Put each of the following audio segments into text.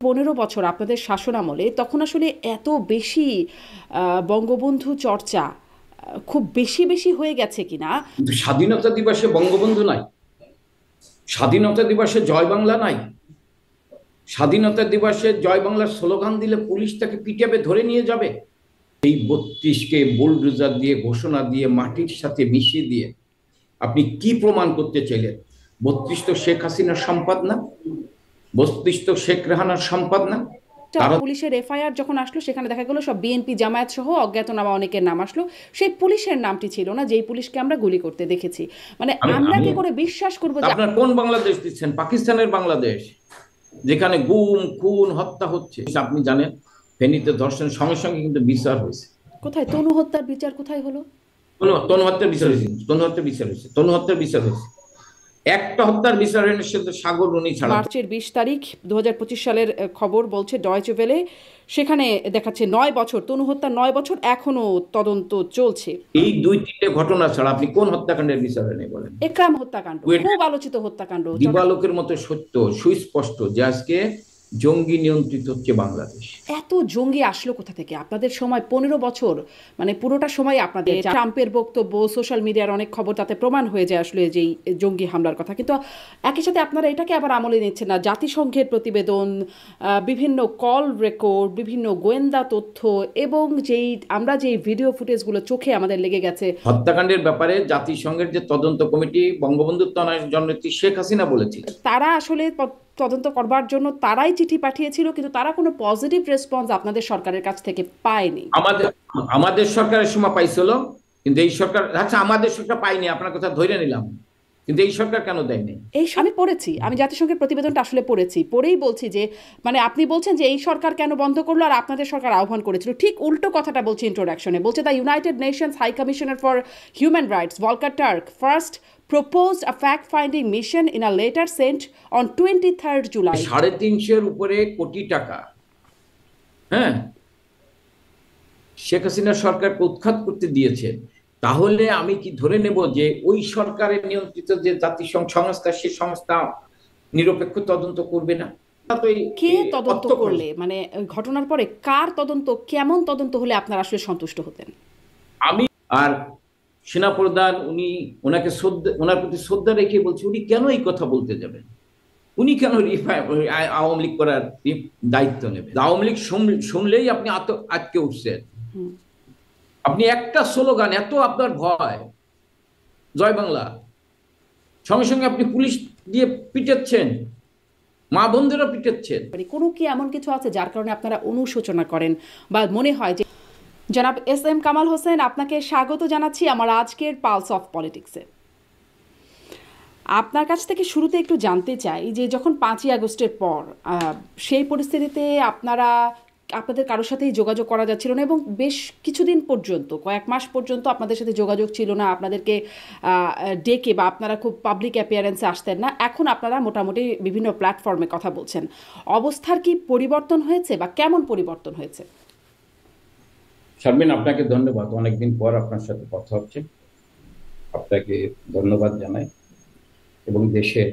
15 বছর আপনাদের শাসনামলে তখন আসলে এত বেশি বঙ্গবন্ধু চর্চা খুব বেশি বেশি হয়ে গেছে কিনা। কিন্তু স্বাধীনতা দিবসে বঙ্গবন্ধু নাই, স্বাধীনতা দিবসে জয় বাংলা নাই। স্বাধীনতা দিবসে জয় বাংলার স্লোগান দিলে পুলিশ তাকে পিটাবে, ধরে নিয়ে যাবে। এই 32কে বুলডোজার দিয়ে, ঘোষণা দিয়ে, মাটির সাথে মিশিয়ে দিয়ে আপনি কি প্রমাণ করতে চাইলেন? 32 তো শেখ হাসিনার সম্পদ না, 32 তো শেখ রেহানার সম্পদ না। তারা পুলিশের এফআইআর যখন আসলো সেখানে দেখা গেল সব বিএনপি জামায়াত সহ অজ্ঞাতনামা অনেকের নাম আসলো, সেই পুলিশের নামটি ছিল না যেই পুলিশকে আমরা গুলি করতে দেখেছি। মানে আমি আমরা আমি কি করে বিশ্বাস করবো যে আপনার কোন বাংলাদেশ দিচ্ছেন? পাকিস্তানের বাংলাদেশ, যেখানে গুম খুন হত্যা হচ্ছে। আপনি জানেন ফেনীতে ধর্ষণের সঙ্গে সঙ্গে কিন্তু বিচার হয়েছে। কোথায় তনু হত্যার বিচার কোথায় হলো? তনু হত্যার বিচার হয়েছে, তনু হত্যার বিচার হয়েছে, তনু হত্যার বিচার হয়েছে। একটা হত্যার বিচার হয়নি, সে তো সাগর রুনি ছাড়া। মার্চের 20 তারিখ 2025 সালের খবর বলছে ডয়চে ভেলে, সেখানে দেখাচ্ছে 9 বছর তনু হত্যা, 9 বছর এখনো তদন্ত চলছে। এই 2-3টে ঘটনা ছাড়া আপনি কোন হত্যাকাণ্ডের বিচার হয়নি বলেন? একরাম হত্যাকাণ্ড খুব আলোচিত হত্যাকাণ্ড। দিবালোকের মতো সত্য, সুস্পষ্ট যে আজকে জঙ্গি নিয়ন্ত্রিত হচ্ছে বাংলাদেশ। এত জঙ্গি আসলো কোথা থেকে আপনাদের সময়? 15 বছর, মানে পুরোটা সময় আপনাদের ট্রাম্পের বক্তব্য, সোশ্যাল মিডিয়ার অনেক খবর, তাতে প্রমাণ হয়ে যায় আসলে যেই জঙ্গি হামলার কথা। কিন্তু একই সাথে আপনারা এটাকে আবার আমলে নিচ্ছেন না। জাতিসংঘের প্রতিবেদন, বিভিন্ন কল রেকর্ড, বিভিন্ন গোয়েন্দা তথ্য, এবং আমরা যেই ভিডিও ফুটেজগুলো চোখে আমাদের লেগে গেছে। হত্যাকাণ্ডের ব্যাপারে জাতিসংঘের যে তদন্ত কমিটি, বঙ্গবন্ধুর জননেত্রী শেখ হাসিনা বলেছিলেন, তারা আসলে তদন্ত করবার জন্য তারাই চিঠি পাঠিয়েছিল, কিন্তু তারা কোনো পজিটিভ রেসপন্স আপনাদের সরকারের কাছ থেকে পায়নি। আমাদের আমাদের সরকারের সময় পাইছিল, কিন্তু এই সরকার, আচ্ছা আমাদের সরকার পাইনি, আপনার কথা ধরে নিলাম, কিন্তু এই সরকার কেন দেয়নি? আমি পড়েছি, আমি জাতিসংঘের প্রতিবেদনটা আসলে পড়েছি, পড়েই বলছি যে মানে আপনি বলছেন যে এই সরকার কেন বন্ধ করলো আর আপনাদের সরকার আহ্বান করেছিল, ঠিক উল্টো কথাটা বলছে ইন্ট্রোডাকশনে। বলছে the United Nations High Commissioner for Human Rights Volker Turk first proposed a fact-finding mission in a letter sent on 23rd July. 350-এর উপরে কোটি টাকা, হ্যাঁ, শেখ হাসিনা সরকারকে উৎখাত করতে দিয়েছে। তাহলে আমি কি ধরে নেব যে ওই সরকারের নিয়ন্ত্রিত যে জাতিসংঘ সংস্থা, সে সংস্থা নিরপেক্ষ তদন্ত করবে না? কে তদন্ত করলে, মানে ঘটনার পরে কার তদন্ত, কেমন তদন্ত হলে আপনারা আসলে সন্তুষ্ট হতেন? আমি আর সেনাপ্রধান, ওনাকে শ্রদ্ধা, ওনার প্রতি শ্রদ্ধা রেখে বলছি, উনি কেন এই কথা বলতে যাবেন? উনি কেন আওয়ামী লীগ করার দায়িত্ব নেবেন? আওয়ামী লীগ শুনলেই আপনি আটকে উঠছেন। আপনি একটা স্লোগান, এত আপনার ভয় জয় বাংলা, সঙ্গে সঙ্গে আপনি পুলিশ দিয়ে পিটাচ্ছেন, মা বোনদেরও পিটাচ্ছেন। কোনো কি এমন কিছু আছে যার কারণে আপনারা অনুশোচনা করেন বা মনে হয় যে? জনাব এস এম কামাল হোসেন, আপনাকে স্বাগত জানাচ্ছি আমার আজকের পালস অফ পলিটিক্সে। আপনার কাছ থেকে শুরুতে একটু জানতে চাই যে যখন 5ই আগস্টের পর সেই পরিস্থিতিতে আপনাদের কারোর সাথেই যোগাযোগ করা যাচ্ছিল না, এবং বেশ কিছুদিন পর্যন্ত, কয়েক মাস পর্যন্ত আপনাদের সাথে যোগাযোগ ছিল না, আপনাদেরকে ডেকে বা আপনারা খুব পাবলিক অ্যাপিয়ারেন্সে আসতেন না। এখন আপনারা মোটামুটি বিভিন্ন প্ল্যাটফর্মে কথা বলছেন। অবস্থার কি পরিবর্তন হয়েছে বা কেমন পরিবর্তন হয়েছে? শারমিন, আপনাকে ধন্যবাদ, অনেকদিন পর আপনার সাথে কথা হচ্ছে, আপনাকে ধন্যবাদ জানাই এবং দেশের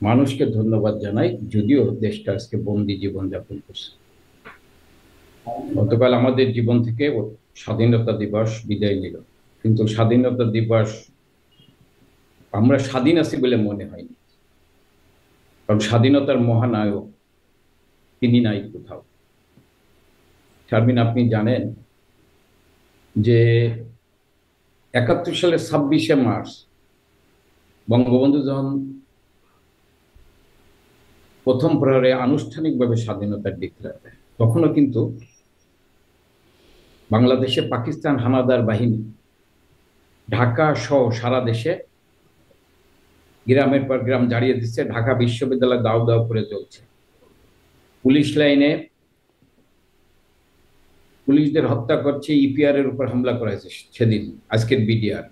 মানুষকে ধন্যবাদ জানাই, যদিও দেশটা আজকে বন্দি জীবন যাপন করছে। গতকাল আমাদের জীবন থেকে স্বাধীনতা দিবস বিদায় নিল, কিন্তু স্বাধীনতা দিবস আমরা স্বাধীন আছি বলে মনে হয়নি, কারণ স্বাধীনতার মহানায়ক তিনি নাই কোথাও। শারমিন, আপনি জানেন যে 71 সালের 26শে মার্চ বঙ্গবন্ধু যখন প্রথম প্রহরে আনুষ্ঠানিকভাবে স্বাধীনতার ডিক্লেয়ার দেয়, তখনও কিন্তু বাংলাদেশে পাকিস্তান হানাদার বাহিনী ঢাকা সহ সারা দেশে গ্রামের পর গ্রাম জ্বালিয়ে দিচ্ছে। ঢাকা বিশ্ববিদ্যালয় দাও দাও করে চলছে। পুলিশ লাইনে পুলিশদের হত্যা করছে, ইপিআর এর উপর হামলা করা হয়েছে সেদিন, আজকের বিডিআর।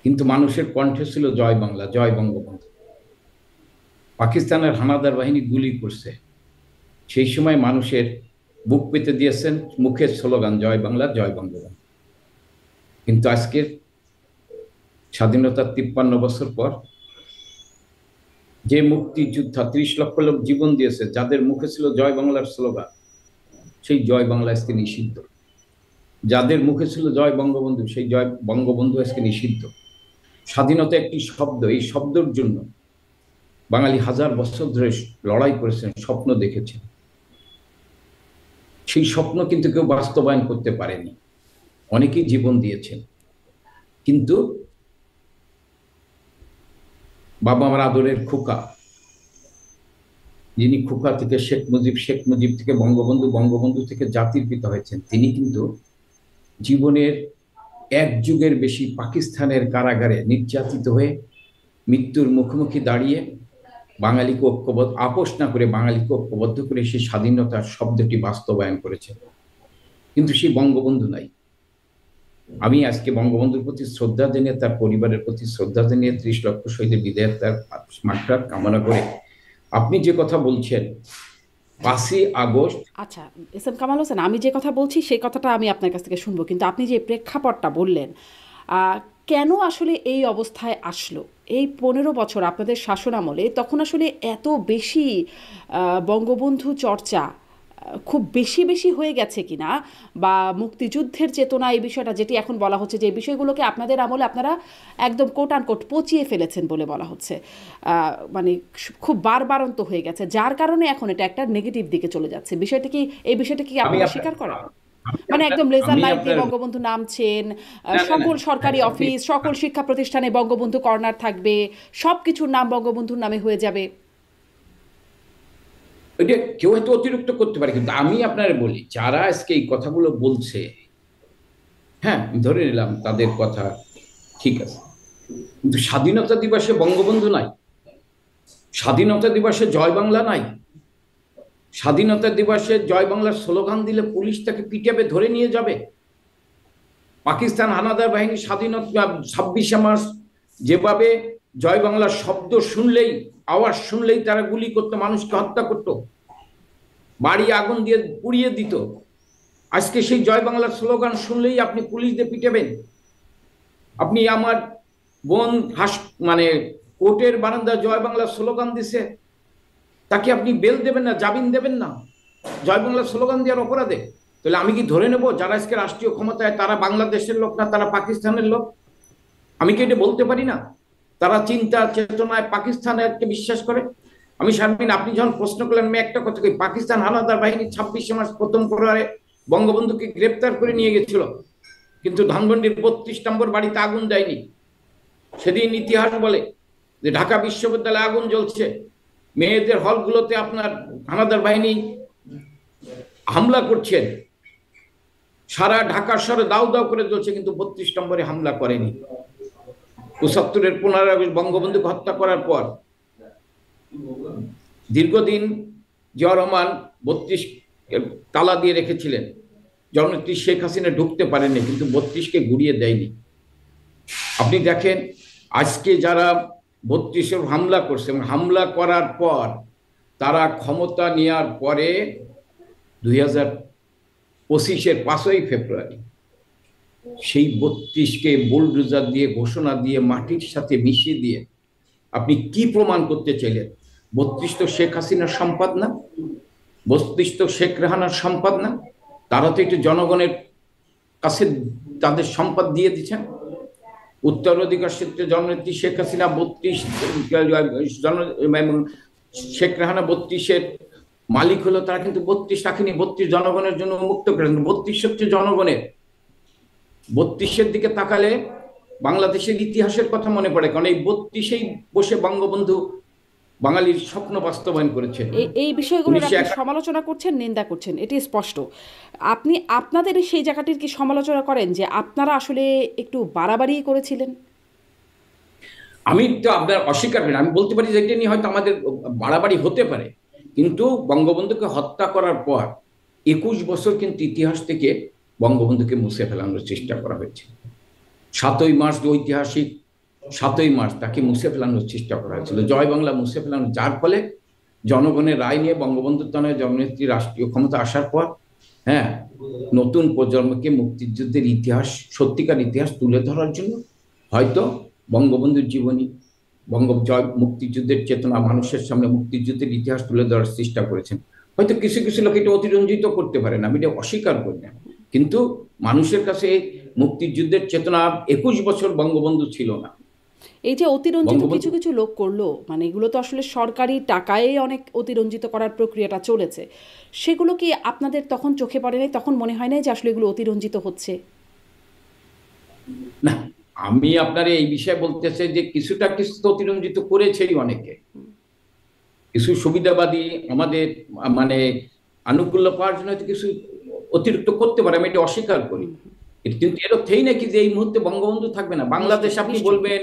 কিন্তু মানুষের কণ্ঠে ছিল জয় বাংলা, জয় বঙ্গবন্ধু। পাকিস্তানের হানাদার বাহিনী গুলি করছে, সেই সময় মানুষের বুক পেতে দিয়েছেন মুখের স্লোগান জয় বাংলা, জয় বঙ্গবন্ধু। কিন্তু আজকের স্বাধীনতার 53 বছর পর যে মুক্তিযোদ্ধা 30 লক্ষ লোক জীবন দিয়েছে, যাদের মুখে ছিল জয় বাংলার স্লোগান, সেই জয় বাংলা আজকে নিষিদ্ধ। যাদের মুখে ছিল জয় বঙ্গবন্ধু, সেই জয় বঙ্গবন্ধু আজকে নিষিদ্ধ। স্বাধীনতা একটি শব্দ, এই শব্দের জন্য বাঙালি হাজার বছর ধরে লড়াই করেছেন, স্বপ্ন দেখেছেন। সেই স্বপ্ন কিন্তু কেউ বাস্তবায়ন করতে পারেনি, অনেকেই জীবন দিয়েছেন। কিন্তু বাবা আমার আদরের খোকা, যিনি খোকা থেকে শেখ মুজিব, শেখ মুজিব থেকে বঙ্গবন্ধু, বঙ্গবন্ধু থেকে জাতির পিতা হয়েছেন, তিনি কিন্তু জীবনের 1 যুগের বেশি পাকিস্তানের কারাগারে নির্যাতিত হয়ে মৃত্যুর মুখোমুখি দাঁড়িয়ে বাঙালিকে ঐক্যবদ্ধ, আপোষ না করে বাঙালিকে ঐক্যবদ্ধ করে সেই স্বাধীনতার শব্দটি বাস্তবায়ন করেছেন। কিন্তু সেই বঙ্গবন্ধু নাই। আমি আজকে বঙ্গবন্ধুর প্রতি শ্রদ্ধা জানিয়ে, তার পরিবারের প্রতি শ্রদ্ধা জানিয়ে 30 লক্ষ শহীদের বিদায়ের তার মাগফিরাত কামনা করে, আপনি যে কথা বলছেন 5ই আগস্ট। আচ্ছা এস এম কামাল হোসেন, আমি যে কথা বলছি সেই কথাটা আমি আপনার কাছ থেকে শুনবো, কিন্তু আপনি যে প্রেক্ষাপটটা বললেন, কেন আসলে এই অবস্থায় আসলো এই 15 বছর আপনাদের শাসনামলে, তখন আসলে এত বেশি বঙ্গবন্ধু চর্চা খুব বেশি বেশি হয়ে গেছে কিনা, বা মুক্তিযুদ্ধের চেতনা এই বিষয়টা যেটি এখন বলা হচ্ছে, যে বিষয়গুলোকে আপনাদের আমলে আপনারা একদম কোট আন কোট পচিয়ে ফেলেছেন বলে বলা হচ্ছে, মানে খুব বারবারন্ত হয়ে গেছে, যার কারণে এখন এটা একটা নেগেটিভ দিকে চলে যাচ্ছে। এই বিষয়টা কি আপনারা স্বীকার করেন? মানে একদম লেজার লাইট দিয়ে বঙ্গবন্ধু নামছেন, সকল সরকারি অফিস, সকল শিক্ষা প্রতিষ্ঠানে বঙ্গবন্ধু কর্নার থাকবে, সবকিছুর নাম বঙ্গবন্ধুর নামে হয়ে যাবে। ওইটা কেউ হয়তো অতিরিক্ত করতে পারে, কিন্তু আমি আপনার বলি, যারা আজকে এই কথাগুলো বলছে, হ্যাঁ ধরে নিলাম তাদের কথা ঠিক আছে, কিন্তু স্বাধীনতা দিবসে বঙ্গবন্ধু নাই, স্বাধীনতা দিবসে জয় বাংলা নাই। স্বাধীনতা দিবসে জয় বাংলার স্লোগান দিলে পুলিশ তাকে পিটাবে, ধরে নিয়ে যাবে। পাকিস্তান হানাদার বাহিনী স্বাধীনতা 26শে মার্চ যেভাবে জয় বাংলার শব্দ শুনলেই, আওয়াজ শুনলেই তারা গুলি করতো, মানুষকে হত্যা করতো, বাড়ি আগুন দিয়ে পুড়িয়ে দিত। আজকে সেই জয় বাংলার স্লোগান শুনলেই আপনি পুলিশ দিয়ে পিটাবেন। আপনি আমার বোন মানে কোর্টের বারান্দা জয় বাংলার স্লোগান দিছে, তাকে আপনি বেল দেবেন না, জামিন দেবেন না জয় বাংলার স্লোগান দেওয়ার অপরাধে? তাহলে আমি কি ধরে নেব যারা আজকে রাষ্ট্রীয় ক্ষমতায় তারা বাংলাদেশের লোক না, তারা পাকিস্তানের লোক? আমি কি এটা বলতে পারি না? তারা চিন্তা চেতনায় পাকিস্তানের বিশ্বাস করে। আমি শারমিন, আপনি যখন প্রশ্ন করলেন, আমি একটা কথা কই, পাকিস্তান হানাদার বাহিনী 26শে মার্চ প্রথম প্রহারে বঙ্গবন্ধুকে গ্রেপ্তার করে নিয়ে গেছিল, কিন্তু ধানমন্ডির 32 নম্বর বাড়িতে আগুন দেয়নি। সেদিন ইতিহাস বলে যে ঢাকা বিশ্ববিদ্যালয়ে আগুন জ্বলছে, মেয়েদের হলগুলোতে আপনার হানাদার বাহিনী হামলা করছেন, সারা ঢাকা শহরে দাউ দাউ করে জ্বলছে, কিন্তু 32 নম্বরে হামলা করেনি। ৭৫-এর 15 আগস্ট বঙ্গবন্ধুকে হত্যা করার পর দীর্ঘদিন জিয়া রহমান 32 তালা দিয়ে রেখেছিলেন, জননেত্রী শেখ হাসিনা ঢুকতে পারেননি, কিন্তু 32কে গুড়িয়ে দেয়নি। আপনি দেখেন আজকে যারা 32-এ হামলা করছে, এবং হামলা করার পর তারা ক্ষমতা নেওয়ার পরে 2025-এর 5ই ফেব্রুয়ারি সেই 32কে বুলডোজার দিয়ে, ঘোষণা দিয়ে, মাটির সাথে মিশিয়ে দিয়ে আপনি কি প্রমাণ করতে চাইলেন? 32 তো শেখ হাসিনার সম্পদ না, 32 তো শেখ রেহানার সম্পদ না, তারা তো একটু জনগণের কাছে তাদের সম্পদ দিয়ে দিচ্ছেন। উত্তরাধিকার সূত্রে জননেত্রী শেখ হাসিনা 32, শেখ রেহানা 32-এর মালিক হলো, তারা কিন্তু 32 রাখেনি, 32 জনগণের জন্য মুক্ত করেন। 32 হচ্ছে জনগণের। 32-এর দিকে তাকালে বাংলাদেশের ইতিহাসের কথা মনে পড়ে, কারণ এই 32-এই বসে বঙ্গবন্ধু বাঙালির স্বপ্ন বাস্তবায়ন করেছেন। এই বিষয়গুলো আপনি সমালোচনা করছেন, নিন্দা করছেন, এটি স্পষ্ট। আপনি আপনাদের সেই জায়গাটির কি সমালোচনা করেন যে আপনারা আসলে একটু বাড়াবাড়ি করেছিলেন? আমি তো আপনার অস্বীকার করি, আমি বলতে পারি যে এটা নিয়ে হয়তো আমাদের বাড়াবাড়ি হতে পারে, কিন্তু বঙ্গবন্ধুকে হত্যা করার পর 21 বছর কিন্তু ইতিহাস থেকে বঙ্গবন্ধুকে মুছে ফেলানোর চেষ্টা করা হয়েছে। 7ই মার্চ, ঐতিহাসিক 7ই মার্চ তাকে মুছে ফেলানোর চেষ্টা করা হয়েছিল, জয় বাংলা মুছে ফেলানো, যার ফলে জনগণের রায় নিয়ে বঙ্গবন্ধুর তনয় জননেত্রী রাষ্ট্রীয় ক্ষমতা আসার পর, হ্যাঁ, নতুন প্রজন্মকে মুক্তিযুদ্ধের ইতিহাস, সত্যিকার ইতিহাস তুলে ধরার জন্য হয়তো বঙ্গবন্ধুর জীবনী, মুক্তিযুদ্ধের চেতনা, মানুষের সামনে মুক্তিযুদ্ধের ইতিহাস তুলে ধরার চেষ্টা করেছেন। হয়তো কিছু কিছু লোক এটা অতিরঞ্জিত করতে পারেন, আমি এটা অস্বীকার করি না, কিন্তু মানুষের কাছে মুক্তিযুদ্ধের চেতনা 21 বছর বঙ্গবন্ধু ছিল না। এই যে অতিরঞ্জিত বঙ্গবন্ধু কিছু কিছু লোক করলো, মানে এগুলো তো আসলে সরকারি টাকায় অনেক অতিরঞ্জিত করার প্রক্রিয়াটা চলেছে, সেগুলো কি আপনাদের তখন চোখে পড়ে নাই? তখন মনে হয় নাই যে আসলে এগুলো অতিরঞ্জিত হচ্ছে? না, আমি আপনার এই বিষয়ে বলতে চাই যে কিছুটা কিছু তো অতিরঞ্জিত করেছেই অনেকে, কিছু সুবিধাবাদী আমাদের মানে আনুকূল্য পাওয়ার জন্য হয়তো কিছু অতিরিক্ত করতে পারে, আমি এটা অস্বীকার করি। কিন্তু এর অর্থই নাকি যে এই মুহূর্তে বঙ্গবন্ধু থাকবে না বাংলাদেশ, নিশ্চয়ই, আপনি নিশ্চয়ই। বলবেন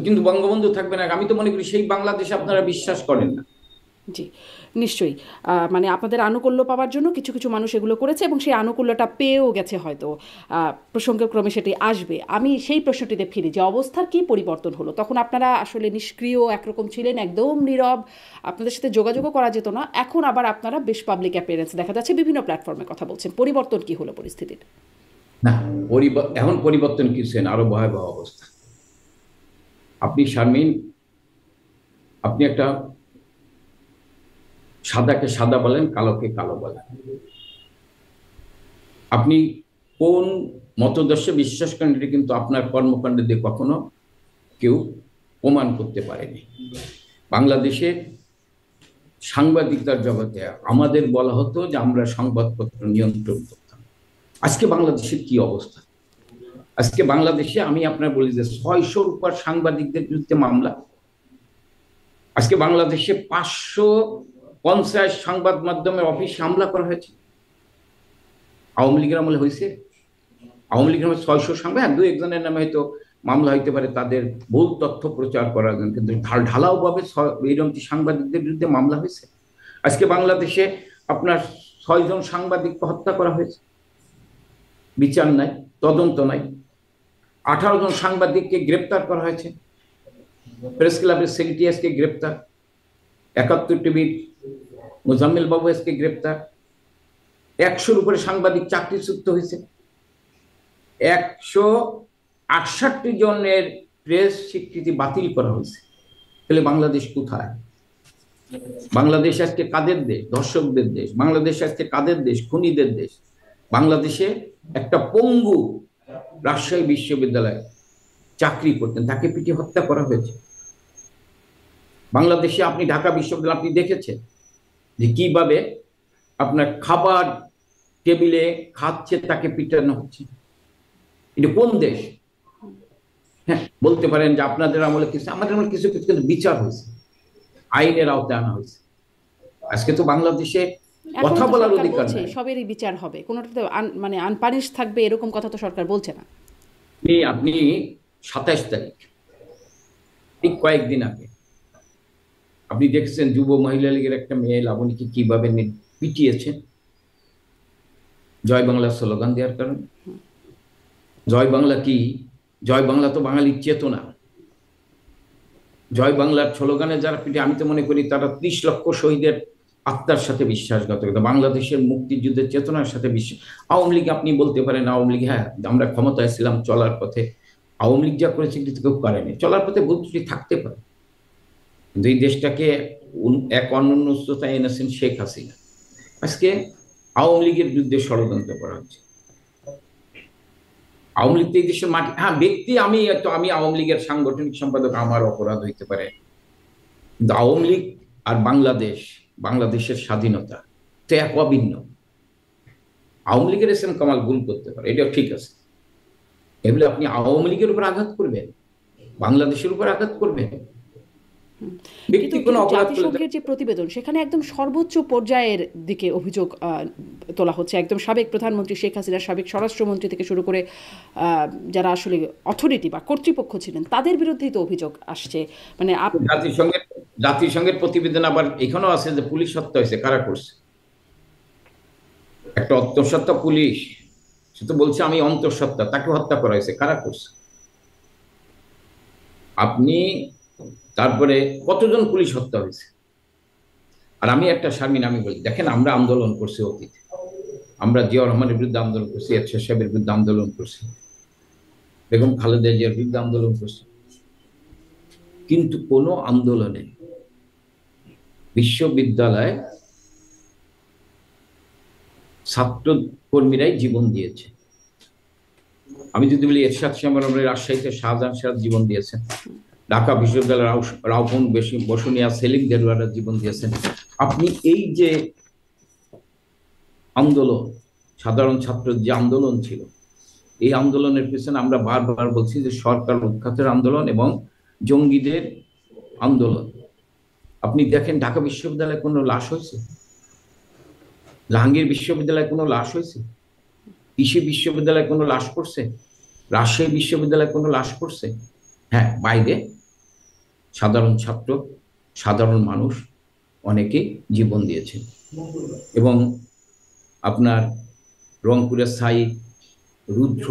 কিন্তু বঙ্গবন্ধু থাকবে না, আমি তো মনে করি সেই বাংলাদেশ আপনারা বিশ্বাস করেন না। জি, নিশ্চয়ই। মানে আপনাদের আনুকূল্য পাওয়ার জন্য কিছু কিছু মানুষ এগুলো করেছে এবং সেই আনুকূল্যটা পেয়েও গেছে হয়তো। প্রসঙ্গক্রমে সেটি আসবে। আমি সেই প্রশ্নটিতে ফিরি যে অবস্থার কি পরিবর্তন হলো? তখন আপনারা আসলে নিষ্ক্রিয় একরকম ছিলেন, একদম নীরব, আপনাদের সাথে যোগাযোগও করা যেত না। এখন আবার আপনারা বেশ পাবলিক অ্যাপিয়ারেন্স দেখা যাচ্ছে, বিভিন্ন প্ল্যাটফর্মে কথা বলছেন। পরিবর্তন কি হলো পরিস্থিতির? না, এখন পরিবর্তন কিছু না, আরো ভয়াবহ অবস্থা। আপনি শারমিন, আপনি একটা সাদাকে সাদা বলেন, কালোকে কালো বলেন, আপনি কোন মতদর্শে বিশ্বাস করেন এটা কিন্তু আপনার কর্মকাণ্ড দিয়ে কখনো কেউ প্রমাণ করতে পারেনি। বাংলাদেশে সাংবাদিকতার জগতে আমাদের বলা হতো যে আমরা সংবাদপত্র নিয়ন্ত্রণ করতাম। আজকে বাংলাদেশের কি অবস্থা? আজকে বাংলাদেশে আমি আপনার বলি যে 600-র উপর সাংবাদিকদের বিরুদ্ধে মামলা। আজকে বাংলাদেশে 550 সংবাদ মাধ্যমের অফিসে হামলা করা হয়েছে। আওয়ামী লীগের আমলে হয়েছে? আওয়ামী লীগের নামে 600 সাংবাদিক, দু একজনের নামে হয়তো মামলা হইতে পারে তাদের ভুল তথ্য প্রচার করার জন্য, কিন্তু ঢালাও ভাবে এইরকম সাংবাদিকদের বিরুদ্ধে মামলা হয়েছে। আজকে বাংলাদেশে আপনার 6 জন সাংবাদিককে হত্যা করা হয়েছে, বিচার নাই, তদন্ত নাই। 18 জন সাংবাদিককে গ্রেপ্তার করা হয়েছে, প্রেস ক্লাবের সেক্রেটারিকে গ্রেপ্তার, 71 টিভির মোজাম্মেল বাবু আজকে গ্রেপ্তার। 100-র উপরে সাংবাদিক চাকরিচ্যুত হয়েছে, 168 জনের প্রেস স্বীকৃতি বাতিল করা হয়েছে। তাহলে বাংলাদেশ কোথায়? বাংলাদেশ আজকে কাদের দেশ? দর্শকদের দেশ। বাংলাদেশ আজকে কাদের দেশ? খুনিদের দেশ। বাংলাদেশে একটা পঙ্গু রাজশাহী বিশ্ববিদ্যালয়ে চাকরি করতেন, তাকে পিটিয়ে হত্যা করা হয়েছে। বাংলাদেশে আপনি ঢাকা বিশ্ববিদ্যালয় আপনি দেখেছেন যে কিভাবে আপনার খাবার টেবিলে খাচ্ছে, তাকে পিটানো হচ্ছে। এটা কোন দেশ? হ্যাঁ, বলতে পারেন যে আপনাদের আমলে কিছু, আমাদের আমলে কিছু কিছু, কিন্তু বিচার হয়েছে, আইনের আওতায় আনা হয়েছে। আজকে তো বাংলাদেশে এখন কথা তো বলার সরকার অধিকার বলছে নাই। সবেরই বিচার হবে, কোনোটাতে মানে আনপানিশ থাকবে এরকম কথা তো সরকার বলছে না। আপনি 27 তারিখ, ঠিক কয়েকদিন আগে আপনি দেখছেন যুব মহিলা লীগের একটা মেয়ে লাবণীকে কিভাবে পিটিয়েছে জয় বাংলা স্লোগান দেওয়ার কারণে। জয় বাংলা কি? জয় বাংলা তো বাঙালির চেতনা। জয় বাংলার স্লোগানে যারা পিঠে, আমি তো মনে করি তারা 30 লক্ষ শহীদের আত্মার সাথে বিশ্বাসঘাতকতা, বাংলাদেশের মুক্তিযুদ্ধের চেতনার সাথে বিশ্বাস। আওয়ামী লীগ আপনি বলতে পারেন, আওয়ামী লীগ, হ্যাঁ আমরা ক্ষমতায় ছিলাম চলার পথে, আওয়ামী লীগ যা করেছে কিন্তু কেউ করেনি। চলার পথে ভুল ত্রুটি থাকতে পারে, কিন্তু এই দেশটাকে এক অনন্য উচ্চতায় এনেছেন শেখ হাসিনা। আজকে আওয়ামী লীগের বিরুদ্ধে ষড়যন্ত্র করা হচ্ছে। আওয়ামী লীগ এই দেশের মাটি, হ্যাঁ ব্যক্তি আমি আওয়ামী লীগের সাংগঠনিক সম্পাদক, আমার অপরাধ হইতে পারে, কিন্তু আওয়ামী লীগ আর বাংলাদেশ, বাংলাদেশের স্বাধীনতা তো এক অভিন্ন। আওয়ামী লীগের এস এম কামাল ভুল করতে পারে, এটা ঠিক আছে, এগুলো আপনি আওয়ামী লীগের উপর আঘাত করবেন, বাংলাদেশের উপর আঘাত করবেন। ব্যক্তি কিন্তু কোনো অপরাধ করলে জাতিসংঘের যে প্রতিবেদন, সেখানে একদম সর্বোচ্চ পর্যায়ের দিকে অভিযোগ তোলা হচ্ছে। একদম সাবেক প্রধানমন্ত্রী শেখ হাসিনা, সাবেক স্বরাষ্ট্রমন্ত্রী থেকে শুরু করে যারা আসলে অথরিটি বা কর্তৃপক্ষ ছিলেন, তাদের বিরুদ্ধেই তো অভিযোগ আসছে। মানে জাতিসংঘের প্রতিবেদন আবার এখানেও আছে যে পুলিশ হত্যা হয়েছে, কারা করছে? একটা অন্তঃসত্ত্বা পুলিশ, সে তো বলছে আমি অন্তঃসত্ত্বা, তাকে হত্যা করা হয়েছে, কারা করছে? আপনি তারপরে কতজন পুলিশ হত্যা হয়েছে? আর আমি একটা শারমিন, আমি বলি দেখেন, আমরা আন্দোলন করছি অতীতে, আমরা জিয়াউর রহমানের বিরুদ্ধে আন্দোলন করছি, এরশাদ সাহেবের বিরুদ্ধে আন্দোলন করছি, বেগম খালেদা জিয়ার বিরুদ্ধে আন্দোলন করছি। কিন্তু কোনো আন্দোলনে বিশ্ববিদ্যালয়ে ছাত্র কর্মীরাই জীবন দিয়েছে। আমি যদি বলি এরশাদ শ্যামল রাজশাহীতে শাহজাহান সাহেব জীবন দিয়েছেন, ঢাকা বিশ্ববিদ্যালয়ের রাউফুন বসুনিয়া সেলিম দেরওয়ারা জীবন দিয়েছেন। আপনি এই যে আন্দোলন, সাধারণ ছাত্র যে আন্দোলন ছিল, এই আন্দোলনের পিছনে আমরা বারবার বলছি যে সরকার উৎখাতের আন্দোলন এবং জঙ্গিদের আন্দোলন। আপনি দেখেন ঢাকা বিশ্ববিদ্যালয়ে কোনো লাশ হয়েছে? জাহাঙ্গীর বিশ্ববিদ্যালয়ে কোনো লাশ হয়েছে? কৃষি বিশ্ববিদ্যালয়ে কোনো লাশ পড়ছে? রাজশাহী বিশ্ববিদ্যালয়ে কোনো লাশ পড়ছে? হ্যাঁ, বাইরে সাধারণ ছাত্র, সাধারণ মানুষ অনেকে জীবন দিয়েছে। এবং আপনার রংপুরের সাইদ, রুদ্র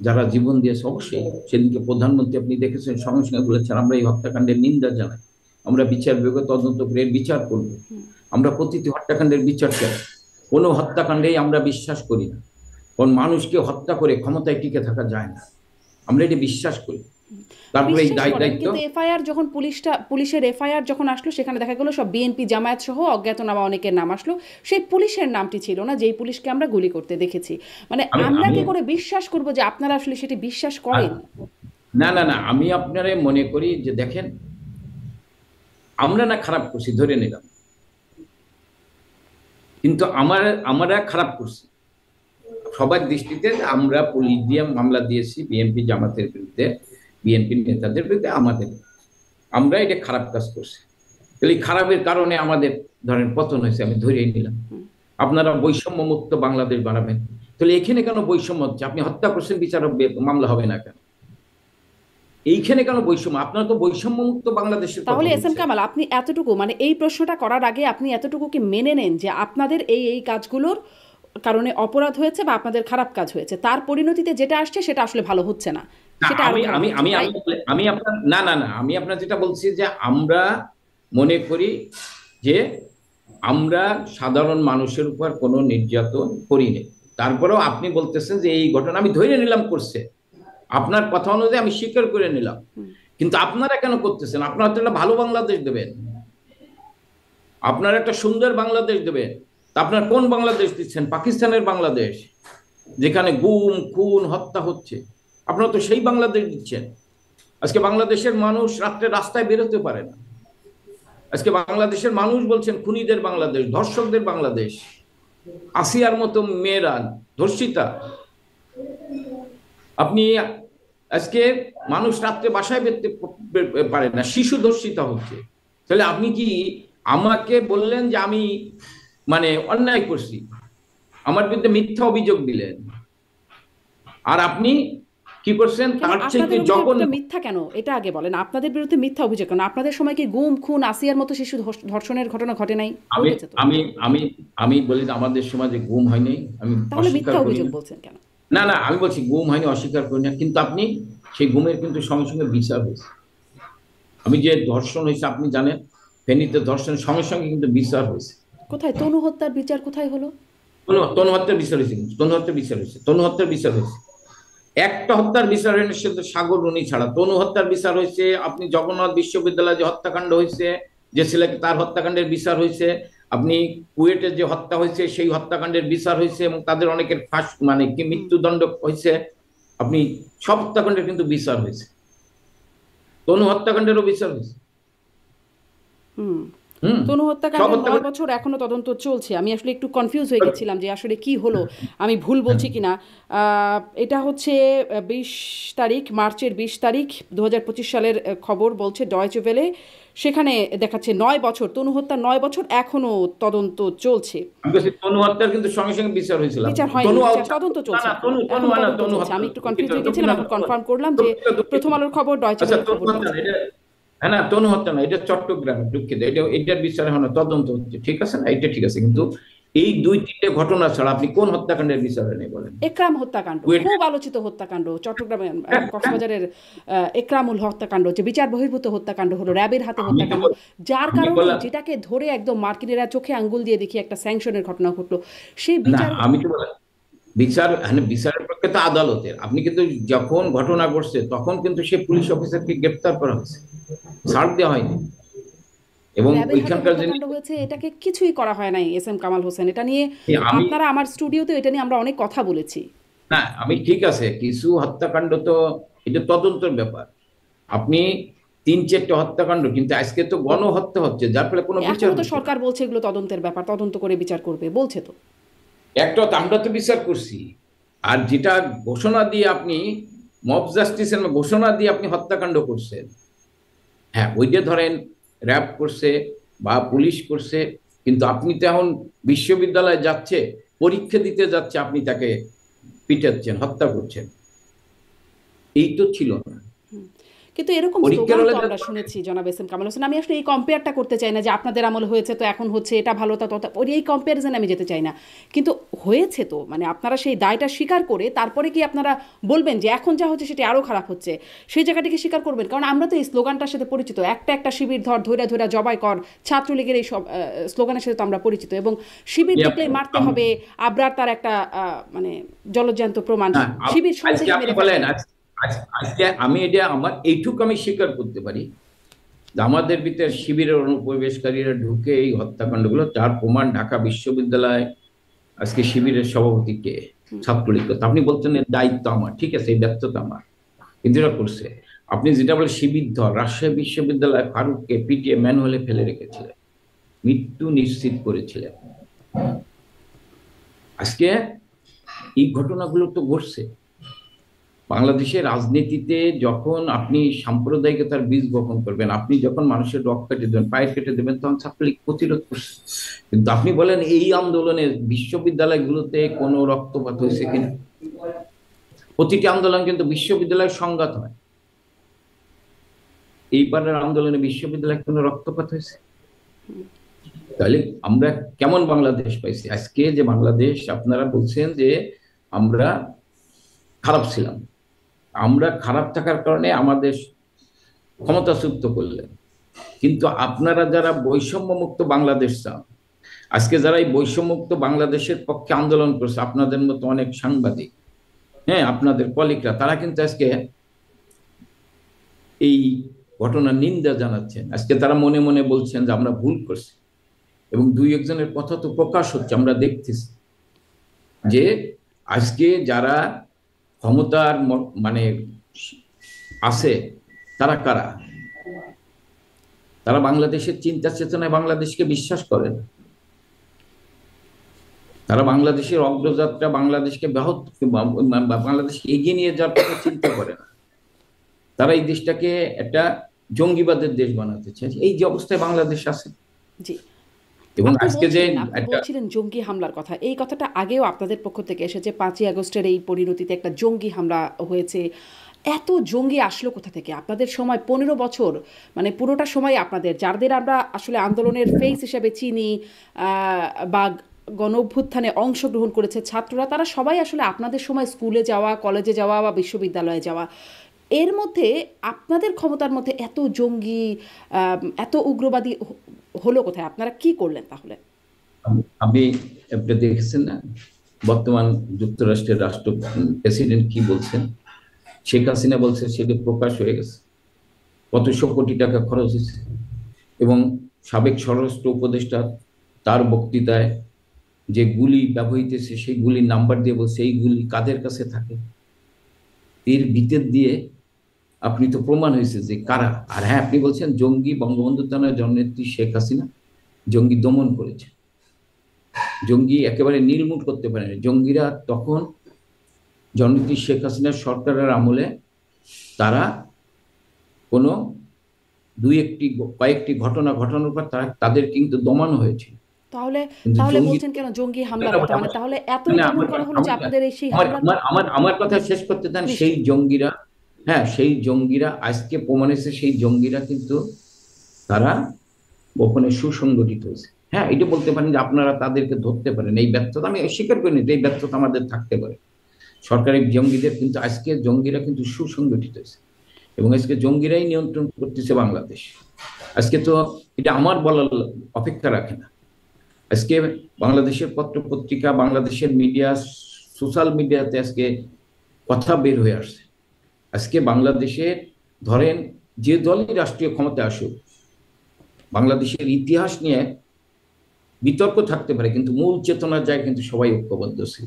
যারা জীবন দিয়েছে, অবশ্যই সেদিনকে প্রধানমন্ত্রী আপনি দেখেছেন সঙ্গে সঙ্গে বলেছেন আমরা এই হত্যাকাণ্ডের নিন্দা জানাই, আমরা বিচার বিভাগে তদন্ত করে এর বিচার করব, আমরা প্রতিটি হত্যাকাণ্ডের বিচার চাই, কোনো হত্যাকাণ্ডেই আমরা বিশ্বাস করি না, কারণ মানুষকে হত্যা করে ক্ষমতায় টিকে থাকা যায় না, আমরা এটা বিশ্বাস করি। তারপরে এই দায়িত্ব, কিন্তু এফআইআর যখন পুলিশের এফআইআর যখন আসলো, সেখানে দেখা গেল সব বিএনপি জামায়াত সহ অজ্ঞাতনামা অনেকের নাম আসলো, সেই পুলিশের নামটি ছিল না যেই পুলিশকে আমরা গুলি করতে দেখেছি। মানে আমরা কি করে বিশ্বাস করব যে আপনারা আসলে সেটি বিশ্বাস করেন? না না না, আমি আপনারে মনে করি যে দেখেন, আমরা না খারাপ করছি ধরে নিলাম, কিন্তু আমরা খারাপ করছি সবার দৃষ্টিতে। আমরা পুলিশ দিয়ে মামলা দিয়েছি বিএনপি জামাতের বিরুদ্ধে, বিএনপি নেতাদের বিরুদ্ধে, আমরা এটা খারাপ কাজ করছি। তাহলে খারাপের কারণে আমাদের ধরেন পতন হয়েছে, আমি ধরেই নিলাম। আপনারা বৈষম্য মুক্ত বাংলাদেশ বানাবেন, তাহলে এখানে কেন বৈষম্য হচ্ছে? আপনি হত্যা করছেন, বিচার মামলা হবে না কেন? এইখানে কেন বৈষম্য? আপনারা তো বৈষম্য মুক্ত বাংলাদেশের। তাহলে এস এম কামাল, আপনি এতটুকু মানে এই প্রশ্নটা করার আগে আপনি এতটুকু কি মেনে নেন যে আপনাদের এই কাজগুলোর কারণে অপরাধ হয়েছে বা আপনাদের খারাপ কাজ হয়েছে, তার পরিণতিতে যেটা আসছে সেটা আসলে ভালো হচ্ছে না? আমি আপনার যেটা বলছি যে আমরা মনে করি যে আমরা সাধারণ মানুষের উপর কোনো নির্যাতন করিনি। তারপরেও আপনি বলতেছেন যে এই ঘটনা আমি ধরে নিলাম করছে, আপনার কথা অনুযায়ী আমি স্বীকার করে নিলাম, কিন্তু আপনারা কেন করতেছেন? আপনারা তো একটা ভালো বাংলাদেশ দেবেন, আপনারা একটা সুন্দর বাংলাদেশ দেবেন, তা আপনার কোন বাংলাদেশ দিচ্ছেন? পাকিস্তানের বাংলাদেশ, যেখানে গুম খুন হত্যা হচ্ছে, আপনারা তো সেই বাংলাদেশ দিচ্ছেন। আজকে বাংলাদেশের মানুষ রাত্রে রাস্তায় বেরোতে পারে না, আজকে বাংলাদেশের মানুষ বলছেন খুনিদের বাংলাদেশ, ধর্ষকদের বাংলাদেশ, আসিয়ার মতো মেয়েরা ধর্ষিতা। আপনি আজকে মানুষ রাত্রে বাসায় বেরোতে পারে না, শিশু ধর্ষিতা হচ্ছে। তাহলে আপনি কি আমাকে বললেন যে আমি মানে অন্যায় করছি, আমার বিরুদ্ধে মিথ্যা অভিযোগ দিলেন, আর আপনি কি করছেন? তার চেয়ে জঘন্য। মিথ্যা কেন এটা আগে বলেন, আপনাদের বিরুদ্ধে মিথ্যা অভিযোগ কেন? আপনাদের সময় কি গুম খুন আসিয়ার মতো শিশু ধর্ষণের ঘটনা ঘটে নাই? আমি বলি আমাদের সমাজে গুম হয়নি, আমি তাহলে মিথ্যা অভিযোগ বলছেন কেন? না না, আমি বলছি গুম হয়নি, অস্বীকার করি না, কিন্তু আপনি সেই গুমের কিন্তু সঙ্গে সঙ্গে বিচার হয়েছে। আমি যে ধর্ষণ হয়েছে আপনি জানেন, ফেনীতে ধর্ষণের সঙ্গে সঙ্গে কিন্তু বিচার হয়েছে। কোথায় তনু হত্যার বিচার কোথায় হলো? তনু হত্যার বিচার হয়েছে, তনু হত্যার বিচার হয়েছে, তনু হত্যার বিচার হয়েছে। একটা হত্যার বিচার হয়নি, সে তো সাগররুনি ছাড়া। তনু হত্যার বিচার হয়েছে, আপনি জগন্নাথ বিশ্ববিদ্যালয়ে যে হত্যাকাণ্ড হয়েছে, যে ছেলেকে, তার হত্যাকাণ্ডের বিচার হয়েছে। আপনি কুয়েটে যে হত্যা হয়েছে সেই হত্যাকাণ্ডের বিচার হয়েছে, এবং তাদের অনেকের মানে কি মৃত্যুদণ্ড হয়েছে। আপনি সব হত্যাকাণ্ডের কিন্তু বিচার হয়েছে, তনু হত্যাকাণ্ডেরও বিচার হয়েছে। তনু হত্যাকাণ্ডের 9 বছর এখনো তদন্ত চলছে। আমি আসলে একটু কনফিউজ হয়ে গেছিলাম যে আসলে কি হলো, আমি ভুল বলছি কিনা। এটা হচ্ছে 20 তারিখ, মার্চের 20 তারিখ 2025 সালের খবর, বলছে ডয়েচে ভেলে। সেখানে দেখাচ্ছে 9 বছর, তনু হত্যা 9 বছর এখনো তদন্ত চলছে। তনু হত্যার কিন্তু সঙ্গে সঙ্গে বিচার হয়েছিল, বিচার হয়নি, তদন্ত চলছে। আমি একটু কনফিউজ হয়ে গেছিলাম, এখন কনফার্ম করলাম যে প্রথম আলোর খবর, ডয়েচে ভেলের খবর। হ্যাঁ না, তনু হত্যা না, এটা চট্টগ্রামে, দুঃখিত, এটার বিচার এখন তদন্ত হচ্ছে, ঠিক আছে না, এটা ঠিক আছে। কিন্তু এই 2-3টে ঘটনা ছাড়া আপনি কোন হত্যাকাণ্ডের বিচারে নেই বলেন? একরাম হত্যাকাণ্ড খুব আলোচিত হত্যাকাণ্ড, চট্টগ্রামে কক্সবাজারের একরামুল হত্যাকাণ্ড, যে বিচার বহির্ভূত হত্যাকাণ্ড হলো, র্যাবের হাতে হত্যাকাণ্ড, যার কারণে যেটাকে ধরে একদম মার্কিনেরা চোখে আঙ্গুল দিয়ে দেখিয়ে একটা স্যাংশনের ঘটনা ঘটলো, সেই বিচার। বিচারের পক্ষে তো আদালতের। আপনি কিন্তু যখন ঘটনা ঘটছে তখন কিন্তু সে পুলিশ অফিসারকে গ্রেপ্তার করা হয়েছে, ছাড় দেওয়া হয়নি। এবং র‍্যাবের হাতে ওইখানকার যিনি, হত্যাকাণ্ড হয়েছে, এটাকে কিছুই করা হয় নাই এস এম কামাল হোসেন। এটা নিয়ে আমি, আপনারা আমার স্টুডিওতে এটা নিয়ে আমরা অনেক কথা বলেছি। না আমি ঠিক আছে, কিছু হত্যাকাণ্ড তো এটা তদন্তের ব্যাপার। আপনি 3-4টা হত্যাকাণ্ড, কিন্তু আজকে তো গণহত্যা হচ্ছে যার ফলে কোনো বিচার এখনো তো হচ্ছে না। সরকার বলছে এগুলো তদন্তের ব্যাপার, তদন্ত করে বিচার করবে বলছে তো। একটা তো আমরা তো বিচার করছি, আর যেটা ঘোষণা দিয়ে আপনি মব জাস্টিসের ঘোষণা দিয়ে আপনি হত্যাকাণ্ড করছেন, হ্যাঁ ওইটা ধরেন র্যাব করছে বা পুলিশ করছে, কিন্তু আপনি তো এখন বিশ্ববিদ্যালয়ে যাচ্ছে, পরীক্ষা দিতে যাচ্ছে, আপনি তাকে পিটাচ্ছেন, হত্যা করছেন, এই তো ছিল না। কিন্তু এরকম পরীক্ষার স্লোগান হলে তো আমরা শুনেছি জনাব এস এম কামাল হোসেন। আমি আসলে এই কম্পেয়ারটা করতে চাই না যে আপনাদের আমল হয়েছে তো এখন হচ্ছে এটা ভালো, তা তত ওই এই কম্প্যারিজনে আমি যেতে চাই না। কিন্তু হয়েছে তো, মানে আপনারা সেই দায়টা স্বীকার করে তারপরে কি আপনারা বলবেন যে এখন যা হচ্ছে সেটা আরও খারাপ হচ্ছে, সেই জায়গাটিকে স্বীকার করবেন? কারণ আমরা তো এই স্লোগানটার সাথে পরিচিত, একটা একটা শিবির ধর, ধৈরা ধৈরা জবাই কর, ছাত্রলীগের এই সব স্লোগানের সাথে তো আমরা পরিচিত। এবং শিবির দেখলেই মারতে হবে, আবরার তার একটা মানে জলজ্যান্ত প্রমাণ, না, শিবির আজকে সন্দেহে আপনি মেরে বলেন, ফেলবে। আজকে আমি এটা আমার এইটুকু আমি স্বীকার করতে পারি যে আমাদের ভিতরে শিবিরের অনুপ্রবেশকারীরা ঢুকে এই হত্যাকাণ্ডগুলো, তার প্রমাণ ঢাকা বিশ্ববিদ্যালয় আজকে শিবিরের সভাপতি কে? ছাত্রলীগ। তো আপনি বলছেন এর দায়িত্ব আমার, ঠিক আছে, এই ব্যর্থতা আমার, কিন্তু এরা করছে। আপনি যেটা বলে শিবির ধর, রাজশাহী বিশ্ববিদ্যালয় ফারুককে পিটিয়ে ম্যানহোলে ফেলে রেখেছিলেন, মৃত্যু নিশ্চিত করেছিলেন। আজকে এই ঘটনাগুলো তো ঘটছে। বাংলাদেশের রাজনীতিতে যখন আপনি সাম্প্রদায়িকতার বীজ বপন করবেন, আপনি যখন মানুষের রক কেটে দেবেন, পায়ের কেটে দেবেন, তখন ছাত্রলীগ প্রতিরোধ করছে। কিন্তু আপনি বলেন এই আন্দোলনে বিশ্ববিদ্যালয়গুলোতে কোনো রক্তপাত হয়েছে কিনা? প্রতিটি আন্দোলন কিন্তু বিশ্ববিদ্যালয়ের সংঘাত হয়। এইবারের আন্দোলনে বিশ্ববিদ্যালয়ে কোনো রক্তপাত হয়েছে? তাহলে আমরা কেমন বাংলাদেশ পাইছি আজকে? যে বাংলাদেশ আপনারা বলছেন যে আমরা খারাপ ছিলাম, আমরা খারাপ থাকার কারণে আমাদের ক্ষমতাচ্যুত করলেন। কিন্তু আপনারা যারা বৈষম্য মুক্ত বাংলাদেশ চান, আজকে যারা এই বৈষম্যমুক্ত বাংলাদেশের পক্ষে আন্দোলন করছে, আপনাদের মতো অনেক সাংবাদিক, হ্যাঁ আপনাদের কলিগরা, তারা কিন্তু আজকে এই ঘটনার নিন্দা জানাচ্ছেন। আজকে তারা মনে মনে বলছেন যে আমরা ভুল করছি, এবং দুই একজনের কথা তো প্রকাশ হচ্ছে, আমরা দেখতেছি যে আজকে যারা ক্ষমতার মানে আছে, তারা কারা? তারা বাংলাদেশের চিন্তা চেতনায় বাংলাদেশকে বিশ্বাস করে না। তারা বাংলাদেশের অগ্রযাত্রা, বাংলাদেশকে বাংলাদেশকে এগিয়ে নিয়ে যাওয়ার কথা চিন্তা করে না। তারা এই দেশটাকে একটা জঙ্গিবাদের দেশ বানাতে চায়। এই যে অবস্থায় বাংলাদেশ আছে, জি, এবং আপনি আজকে যে বলছিলেন, আপনি একটা, বলছিলেন জঙ্গি হামলার কথা। এই কথাটা আগেও আপনাদের পক্ষ থেকে এসেছে, 5ই আগস্টের এই পরিণতিতে একটা জঙ্গি হামলা হয়েছে। এত জঙ্গি আসলো কোথা থেকে? আপনাদের সময় 15 বছর, মানে পুরোটা সময় আপনাদের, যাদের আমরা আসলে আন্দোলনের ফেস হিসেবে চিনি বা গণ অভ্যুত্থানে অংশগ্রহণ করেছে ছাত্ররা, তারা সবাই আসলে আপনাদের সময় স্কুলে যাওয়া, কলেজে যাওয়া বা বিশ্ববিদ্যালয়ে যাওয়া। এর মধ্যে আপনাদের ক্ষমতার মধ্যে এত জঙ্গি, এত উগ্রবাদী হলো কোথায়? আপনারা কি করলেন তাহলে? আপনি আপনি দেখেছেন না বর্তমান যুক্তরাষ্ট্রের রাষ্ট্র প্রেসিডেন্ট কি বলছেন? শেখ হাসিনা বলছে, সেটা প্রকাশ হয়ে গেছে, কতশো কোটি টাকা খরচ হয়েছে। এবং সাবেক স্বরাষ্ট্র উপদেষ্টা তার বক্তৃতায় যে গুলি ব্যবহৃত হয়েছে, সেই গুলির নাম্বার দিয়ে বলছে এই গুলি কাদের কাছে থাকে। এর ভিতর দিয়ে আপনি তো প্রমাণ হয়েছে যে কারা। আর হ্যাঁ, আপনি বলছেন জঙ্গি, বঙ্গবন্ধু কন্যা জননেত্রী শেখ হাসিনা জঙ্গি দমন করেছে, জঙ্গি একেবারে নির্মূল করতে পারেনি। জঙ্গিরা তখন জননেত্রী শেখ হাসিনার সরকারের আমলে তারা কোনো কয়েকটি ঘটনা ঘটানোর পর তাদের কিন্তু দমানো হয়েছে। তাহলে কিন্তু তাহলে জঙ্গি, বলছেন কেন জঙ্গি হামলার কথা? মানে তাহলে এতই মানে দমন করা হলো যে আপনাদের এই সেই হামলার আমার কথা শেষ করতে দেন। সেই নিশ্চয়ই। জঙ্গিরা, হ্যাঁ সেই জঙ্গিরা আজকে প্রমাণ হয়েছে, সেই জঙ্গিরা কিন্তু তারা গোপনে সুসংগঠিত হয়েছে। হ্যাঁ, এটা বলতে পারেন যে আপনারা তাদেরকে ধরতে পারেন, এই ব্যর্থতা আমি স্বীকার করিনি, এই ব্যর্থতা আমাদের থাকতে পারে সরকারি জঙ্গিদের, কিন্তু আজকে জঙ্গিরা কিন্তু সুসংগঠিত হয়েছে, এবং আজকে জঙ্গিরাই নিয়ন্ত্রণ করতেছে বাংলাদেশ। আজকে তো এটা আমার বলার অপেক্ষা রাখে না। আজকে বাংলাদেশের পত্র পত্রিকা, বাংলাদেশের মিডিয়া, সোশ্যাল মিডিয়াতে আজকে কথা বের হয়ে আসছে। আজকে বাংলাদেশের ধরেন যে দলই রাষ্ট্রীয় ক্ষমতায় আসুক, বাংলাদেশের ইতিহাস নিয়ে বিতর্ক থাকতে পারে, কিন্তু মূল চেতনার জায়গায় কিন্তু সবাই ঐক্যবদ্ধ ছিল।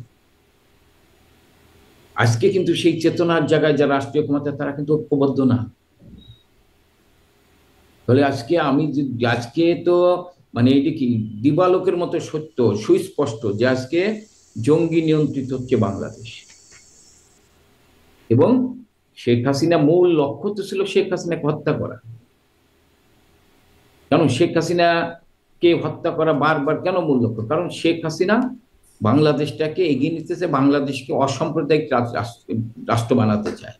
আজকে কিন্তু সেই চেতনার জায়গায় যারা রাষ্ট্রীয় ক্ষমতা, তারা কিন্তু ঐক্যবদ্ধ না। তাহলে আজকে তো মানে এটা কি দিবালোকের মতো সত্য, সুস্পষ্ট যে আজকে জঙ্গি নিয়ন্ত্রিত হচ্ছে বাংলাদেশ। এবং শেখ হাসিনা মূল লক্ষ্য তো ছিল শেখ হাসিনাকে হত্যা করা। কারণ শেখ হাসিনাকে হত্যা করা বারবার কেন মূল লক্ষ্য? কারণ শেখ হাসিনা বাংলাদেশটাকে এগিয়ে নিতেছে, বাংলাদেশকে অসাম্প্রদায়িক রাষ্ট্র বানাতে চায়,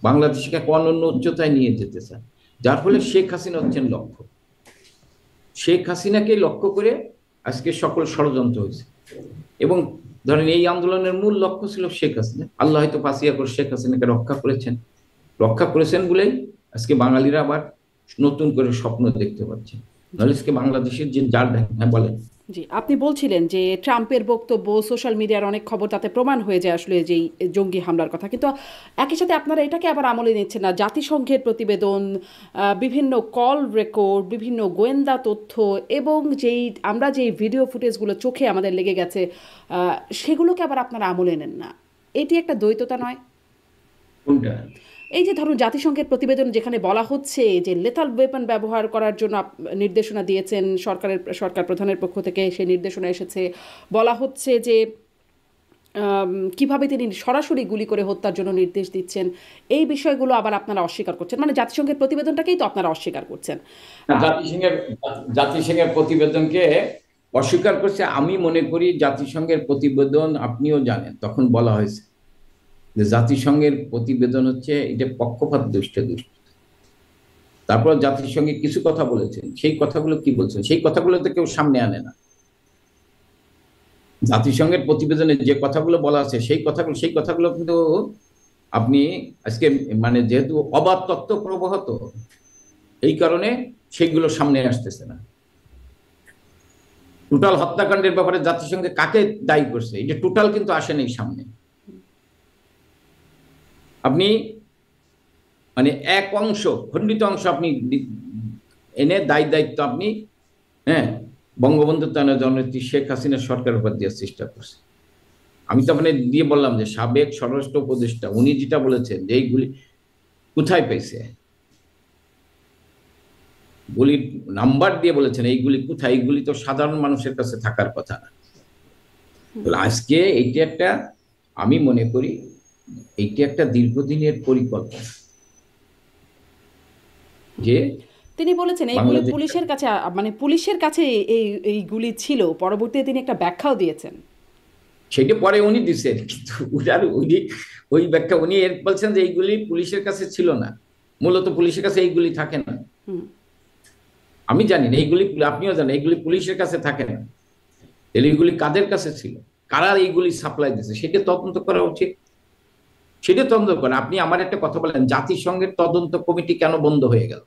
বাংলাদেশকে এক অনন্য উচ্চতায় নিয়ে যেতে চায়। যার ফলে শেখ হাসিনা হচ্ছেন লক্ষ্য। শেখ হাসিনাকে লক্ষ্য করে আজকে সকল ষড়যন্ত্র হয়েছে। এবং ধরেন এই আন্দোলনের মূল লক্ষ্য ছিল শেখ হাসিনা। আল্লাহ হয়তো ফাঁসিয়া করে শেখ হাসিনাকে রক্ষা করেছেন বলেই আজকে বাঙালিরা আবার নতুন করে স্বপ্ন দেখতে পাচ্ছে। নাহলে আজকে বাংলাদেশের যে যার হ্যাঁ বলেন। জি, আপনি বলছিলেন যে ট্রাম্পের বক্তব্য, সোশ্যাল মিডিয়ার অনেক খবর, তাতে প্রমাণ হয়ে যায় আসলে যেই জঙ্গি হামলার কথা। কিন্তু একই সাথে আপনারা এটাকে আবার আমলে নিচ্ছেন না। জাতিসংঘের প্রতিবেদন, বিভিন্ন কল রেকর্ড, বিভিন্ন গোয়েন্দা তথ্য এবং আমরা যেই ভিডিও ফুটেজগুলো চোখে আমাদের লেগে গেছে, সেগুলোকে আবার আপনারা আমলে নেন না। এটি একটা দ্বৈততা নয়? কোনটা? এই যে ধরুন জাতিসংঘের প্রতিবেদন যেখানে বলা হচ্ছে যে লেথাল ওয়েপন ব্যবহার করার জন্য নির্দেশনা দিয়েছেন সরকার প্রধানের পক্ষ থেকে, সেই নির্দেশনা এসেছে। বলা হচ্ছে যে কিভাবে তিনি সরাসরি গুলি করে হত্যার জন্য নির্দেশ দিচ্ছেন। এই বিষয়গুলো আবার আপনারা অস্বীকার করছেন, মানে জাতিসংঘের প্রতিবেদনটাকেই তো আপনারা অস্বীকার করছেন। জাতিসংঘের প্রতিবেদনকে অস্বীকার করছে। আমি মনে করি জাতিসংঘের প্রতিবেদন, আপনিও জানেন, তখন বলা হয়েছে যে জাতিসংঘের প্রতিবেদন হচ্ছে এটা পক্ষপাত দুষ্ট। তারপর জাতিসংঘে কিছু কথা বলেছেন, সেই কথাগুলো কি বলছেন, সেই কথাগুলো তো কেউ সামনে আনে না। জাতিসংঘের প্রতিবেদনে যে কথাগুলো বলা আছে সেই কথাগুলো কিন্তু আপনি আজকে মানে যেহেতু অবাধ তথ্য প্রবাহত, এই কারণে সেইগুলো সামনে আসতেছে না। টোটাল হত্যাকাণ্ডের ব্যাপারে জাতিসংঘে কাকে দায়ী করছে, এটা টোটাল কিন্তু আসেনি সামনে। আপনি মানে এক অংশ, খণ্ডিত অংশ আপনি এনে দায়িত্ব আপনি বঙ্গবন্ধু জননেত্রী শেখ হাসিনা সরকারের উপর দেওয়ার চেষ্টা করছে। আমি তো মানে দিয়ে বললাম যে সাবেক স্বরাষ্ট্র উপদেষ্টা উনি যেটা বলেছেন যে এইগুলি কোথায় পেয়েছে, গুলির নাম্বার দিয়ে বলেছেন এইগুলি কোথায়, এইগুলি তো সাধারণ মানুষের কাছে থাকার কথা না। আজকে এইটা একটা, আমি মনে করি এইটা একটা দীর্ঘদিনের পরিকল্পনা। যে তিনি বলেছেন এইগুলি পুলিশের কাছে, মানে পুলিশের কাছে এইগুলি ছিল, পরবর্তীতে তিনি একটা ব্যাখ্যাও দিয়েছেন। সেটা পরে উনি দিচ্ছেন, কিন্তু ওই ব্যাখ্যা উনি এর বলছেন যে এইগুলি পুলিশের কাছে ছিল না, মূলত পুলিশের কাছে এইগুলি থাকে না। আমি জানি না এইগুলি, আপনিও জানেন এইগুলি পুলিশের কাছে থাকে না। এইগুলি কাদের কাছে ছিল, কারা এইগুলি সাপ্লাই দিচ্ছে, সেটা তদন্ত করা উচিত। সেটা তদন্ত করেন। আপনি আমার একটা কথা বলেন, জাতিসংঘের তদন্ত কমিটি কেন বন্ধ হয়ে গেল?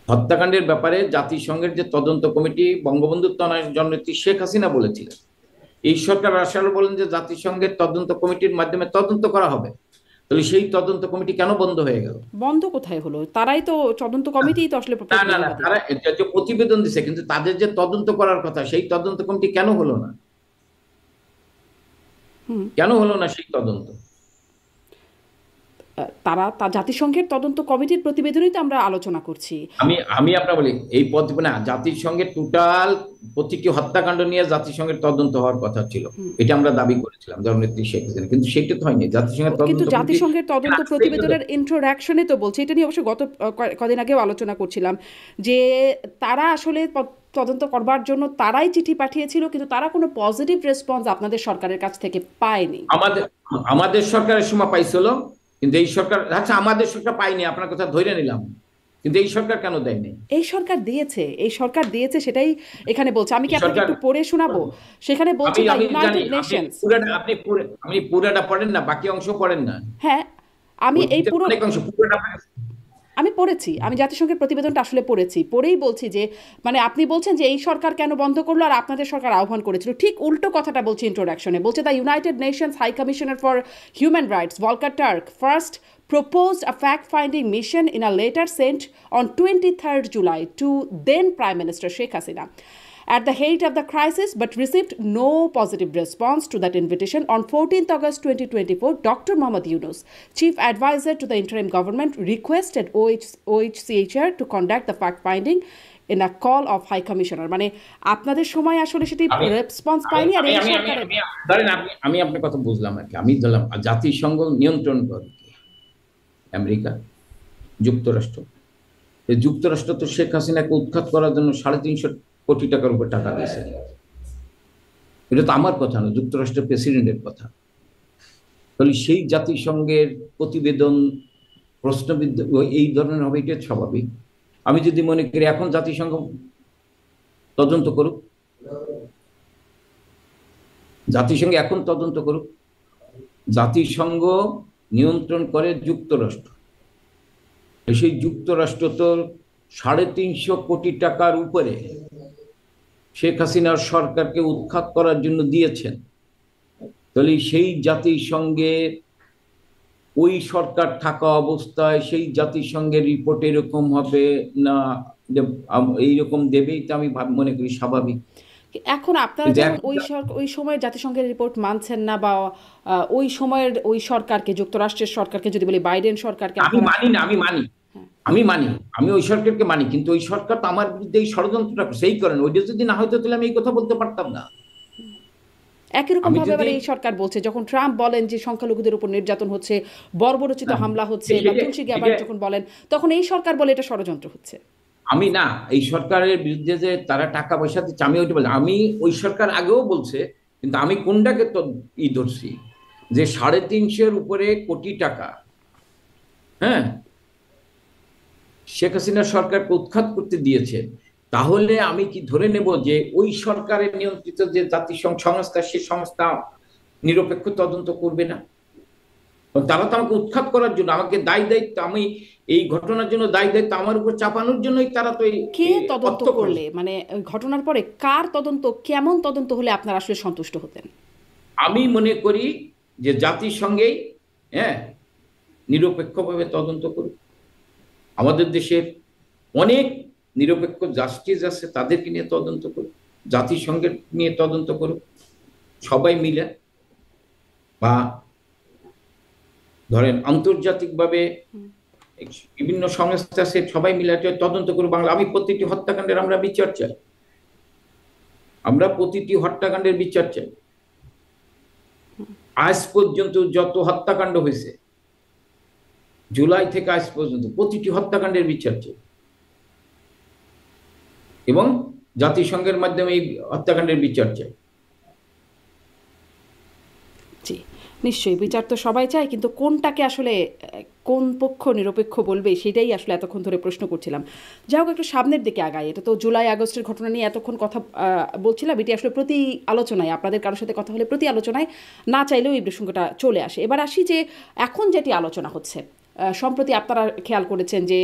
হত্যাকাণ্ডের ব্যাপারে জাতিসংঘের যে তদন্ত কমিটি বঙ্গবন্ধু জননেত্রী শেখ হাসিনা বলেছিলেন, এই সরকার আসলে বলেন যে জাতিসংঘের তদন্ত কমিটির মাধ্যমে তদন্ত করা হবে। তাহলে সেই তদন্ত কমিটি কেন বন্ধ হয়ে গেল? বন্ধ কোথায় হলো? তারাই তো তদন্ত কমিটি তো আসলে না, তারা যে প্রতিবেদন দিছে, কিন্তু তাদের যে তদন্ত করার কথা সেই তদন্ত কমিটি কেন হলো না? কেন হলো না সেই তদন্ত? তারা জাতিসংঘের তদন্ত কমিটির প্রতিবেদনই তো আমরা আলোচনা করছি। আমি আপনার বলি এই না, জাতিসংঘের টোটাল প্রতিটি হত্যাকাণ্ড নিয়ে জাতিসংঘের তদন্ত হওয়ার কথা ছিল, এটা আমরা দাবি করেছিলাম জননেত্রী শেখ হাসিনা, কিন্তু সেটা তো হয়নি। জাতিসংঘের তদন্ত প্রতিবেদনের ইন্ট্রোডাকশনে তো বলছে, এটা নিয়ে অবশ্য গত কদিন আগেও আলোচনা করছিলাম, যে তারা আসলে তদন্ত করবার জন্য তারাই চিঠি পাঠিয়েছিল, কিন্তু তারা কোনো পজিটিভ রেসপন্স আপনাদের সরকারের কাছ থেকে পায়নি। আমাদের সরকারের সময় পাইছিল, কিন্তু এই সরকার, আচ্ছা আমাদের সরকার পাইনি, আপনার কথা ধরে নিলাম, কিন্তু এই সরকার কেন দেয়নি? এই সরকার দিয়েছে, সেটাই এখানে বলছে। আমি কি আপনাকে একটু পড়ে শোনাবো? সেখানে বলছে ইউনাইটেড নেশনস। আপনি পুরোটা পড়েন না, বাকি অংশ পড়েন না। হ্যাঁ, আমি এই পুরো আমি পড়েছি, আমি জাতিসংঘের প্রতিবেদনটা আসলে পড়েছি, পড়েই বলছি যে মানে আপনি বলছেন যে এই সরকার কেন বন্ধ করলো আর আপনাদের সরকার আহ্বান করেছিল, ঠিক উল্টো কথাটা বলছে ইন্ট্রোডাকশনে। বলছে the United Nations High Commissioner for Human Rights Volker Turk first proposed a fact-finding mission in a letter sent on 23rd July to then Prime Minister Sheikh Hasina at the height of the crisis, but received no positive response to that invitation. On 14th August 2024, Dr. Mohammad Yunus, Chief Advisor to the interim government, requested OHCHR to conduct the fact-finding in a call of High Commissioner. মানে আপনাদের সময় আসলে সেটি response পায়নি, আর এই সরকারের ধরেন আমি আপনার কথা বুঝলাম আর কি। আমি ধরলাম জাতিসংঘ নিয়ন্ত্রণ করে আমেরিকা, যুক্তরাষ্ট্র। যুক্তরাষ্ট্র তো শেখ হাসিনাকে উৎখাত করার জন্য 350 কোটি টাকার উপর টাকা দিয়েছে। এটা তো আমার কথা না, যুক্তরাষ্ট্রের প্রেসিডেন্টের কথা। তাহলে সেই জাতিসংঘের প্রতিবেদন প্রশ্নবিদ্ধ এই ধরনের হবে, এটা স্বাভাবিক। আমি যদি মনে করি এখন জাতিসংঘ তদন্ত করুক, জাতিসংঘ এখন তদন্ত করুক। জাতিসংঘ নিয়ন্ত্রণ করে যুক্তরাষ্ট্র। সেই যুক্তরাষ্ট্র তো 350 কোটি টাকার উপরে শেখ হাসিনার সরকারকে উৎখাত করার জন্য দিয়েছেন। তাহলে সেই জাতিসংঘে ওই সরকার থাকা অবস্থায় সেই জাতিসংঘের রিপোর্ট এরকম হবে না, এইরকম দেবেই তো আমি মনে করি স্বাভাবিক। এখন আপনারা যেমন ওই সময়ের জাতিসংঘের রিপোর্ট মানছেন না, বা ওই সময়ের ওই সরকারকে, যুক্তরাষ্ট্রের সরকারকে যদি বলি, বাইডেন সরকারকে আমি মানি না, আমি ওই সরকারকে মানি, কিন্তু ওই সরকার তো আমার বিরুদ্ধে এই ষড়যন্ত্রটা সেই করেন। ওইটা যদি না হয়তো তাহলে আমি এই কথা বলতে পারতাম না। একই রকম ভাবে আবার এই সরকার বলছে, যখন ট্রাম্প বলেন যে সংখ্যালঘুদের উপর নির্যাতন হচ্ছে, বর্বরচিত হামলা হচ্ছে, বা তুলসী গ্যাবার্ড যখন বলেন, তখন এই সরকার বলে এটা ষড়যন্ত্র হচ্ছে। আমি না, এই সরকারের বিরুদ্ধে যে তারা টাকা পয়সা দিচ্ছে আমি ওইটা বলি। আমি ওই সরকার আগেও বলছে, কিন্তু আমি কোনটাকে তো ধরছি যে 350 উপরে কোটি টাকা, হ্যাঁ, শেখ হাসিনা সরকারকে উৎখাত করতে দিয়েছে। তাহলে আমি কি ধরে নেব যে ওই সরকারের নিয়ন্ত্রিত যে জাতিসংঘ সংস্থা, সে সংস্থা নিরপেক্ষ তদন্ত করবে না? তারা তো আমাকে উৎখাত করার জন্য, আমাকে দায়ী দায়িত্ব, আমি এই ঘটনার জন্য দায়ী দায়িত্ব আমার উপর চাপানোর জন্যই তারা তো কে তদন্ত করলে, মানে ঘটনার পরে কার তদন্ত, কেমন তদন্ত হলে আপনারা আসলে সন্তুষ্ট হতেন? আমি মনে করি যে জাতিসংঘেই নিরপেক্ষভাবে তদন্ত করুক। আমাদের দেশের অনেক নিরপেক্ষ জাস্টিস আছে, তাদেরকে নিয়ে তদন্ত করুক, জাতিসংঘের নিয়ে তদন্ত করুক, সবাই মিলে। বা ধরেন আন্তর্জাতিকভাবে বিভিন্ন সংস্থা আছে, সবাই মিলে তদন্ত করুক বাংলা। আমি প্রতিটি হত্যাকাণ্ডের আমরা বিচার চাই, আমরা প্রতিটি হত্যাকাণ্ডের বিচার চাই। আজ পর্যন্ত যত হত্যাকাণ্ড হয়েছে, জুলাই থেকে আজ পর্যন্ত প্রতিটি হত্যাকাণ্ডের বিচার চাই, এবং জাতিসংঘের মাধ্যমে এই হত্যাকাণ্ডের বিচার চাই। জি, নিশ্চয়ই বিচার তো সবাই চায়, কিন্তু কোনটাকে আসলে কোন পক্ষ নিরপেক্ষ বলবে সেটাই আসলে এতক্ষণ ধরে প্রশ্ন করছিলাম। যাই হোক, একটু সামনের দিকে আগাই। এটা তো জুলাই আগস্টের ঘটনা নিয়ে এতক্ষণ কথা বলছিলাম, এটি আসলে প্রতি আলোচনায়, আপনাদের কারোর সাথে কথা হলে প্রতি আলোচনায় না চাইলেও এই প্রসঙ্গটা চলে আসে। এবার আসি যে এখন যেটি আলোচনা হচ্ছে, সম্প্রতি আপনারা খেয়াল করেছেন যে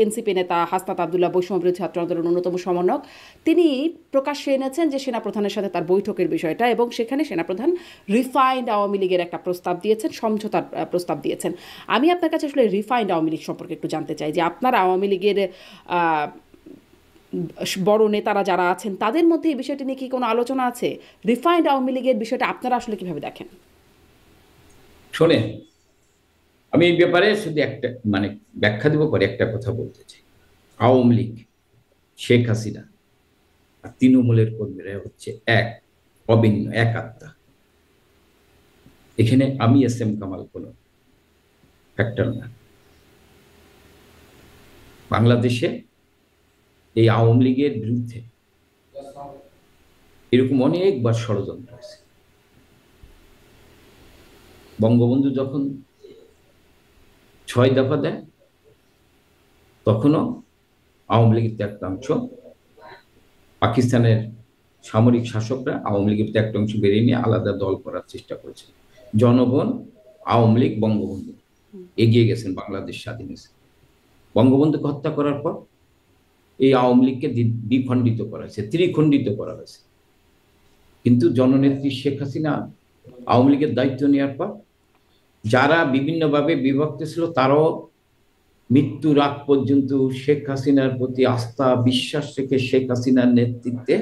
এনসিপি নেতা হাসনাত আবদুল্লাহ, বৈষম্যবিরোধী ছাত্র আন্দোলনের অন্যতম সমন্বয়ক, তিনি প্রকাশ্যে এনেছেন যে সেনাপ্রধানের সাথে তার বৈঠকের বিষয়টা, এবং সেখানে সেনাপ্রধান রিফাইন্ড আওয়ামী লীগের একটা প্রস্তাব দিয়েছেন, সমঝোতার প্রস্তাব দিয়েছেন। আমি আপনার কাছে আসলে রিফাইন্ড আওয়ামী লীগ সম্পর্কে একটু জানতে চাই যে আপনার আওয়ামী লীগের বড় নেতারা যারা আছেন তাদের মধ্যে এই বিষয়টি নিয়ে কি কোনো আলোচনা আছে? রিফাইন্ড আওয়ামী লীগের বিষয়টা আপনারা আসলে কিভাবে দেখেন? শোনেন, আমি এই ব্যাপারে শুধু একটা ব্যাখ্যা দেব, পরে একটা কথা বলতে চাই। আওয়ামী লীগ, শেখ হাসিনা আর তৃণমূলের কর্মীরা হচ্ছে এক অভিন্ন, এক আত্মা। এখানে আমি এস এম কামাল কোনো ফ্যাক্টর না। বাংলাদেশে এই আওয়ামী লীগের বিরুদ্ধে এরকম অনেকবার ষড়যন্ত্র হয়েছে। বঙ্গবন্ধু যখন 6 দফা দেয়, তখনও আওয়ামী লীগের একটা অংশ, পাকিস্তানের সামরিক শাসকরা আওয়ামী লীগের একটা অংশ বেরিয়ে নিয়ে আলাদা দল করার চেষ্টা করেছে। জনগণ, আওয়ামী লীগ, বঙ্গবন্ধু এগিয়ে গেছেন বাংলাদেশ স্বাধীন হয়েছে। বঙ্গবন্ধুকে হত্যা করার পর এই আওয়ামী লীগকে দ্বিখণ্ডিত করা হয়েছে, ত্রিখণ্ডিত করা হয়েছে। কিন্তু জননেত্রী শেখ হাসিনা আওয়ামী লীগের দায়িত্ব নেওয়ার পর যারা বিভিন্নভাবে বিভক্ত ছিল তারাও মৃত্যুর আগ পর্যন্ত শেখ হাসিনার প্রতি আস্থা বিশ্বাস রেখে শেখ হাসিনার নেতৃত্বে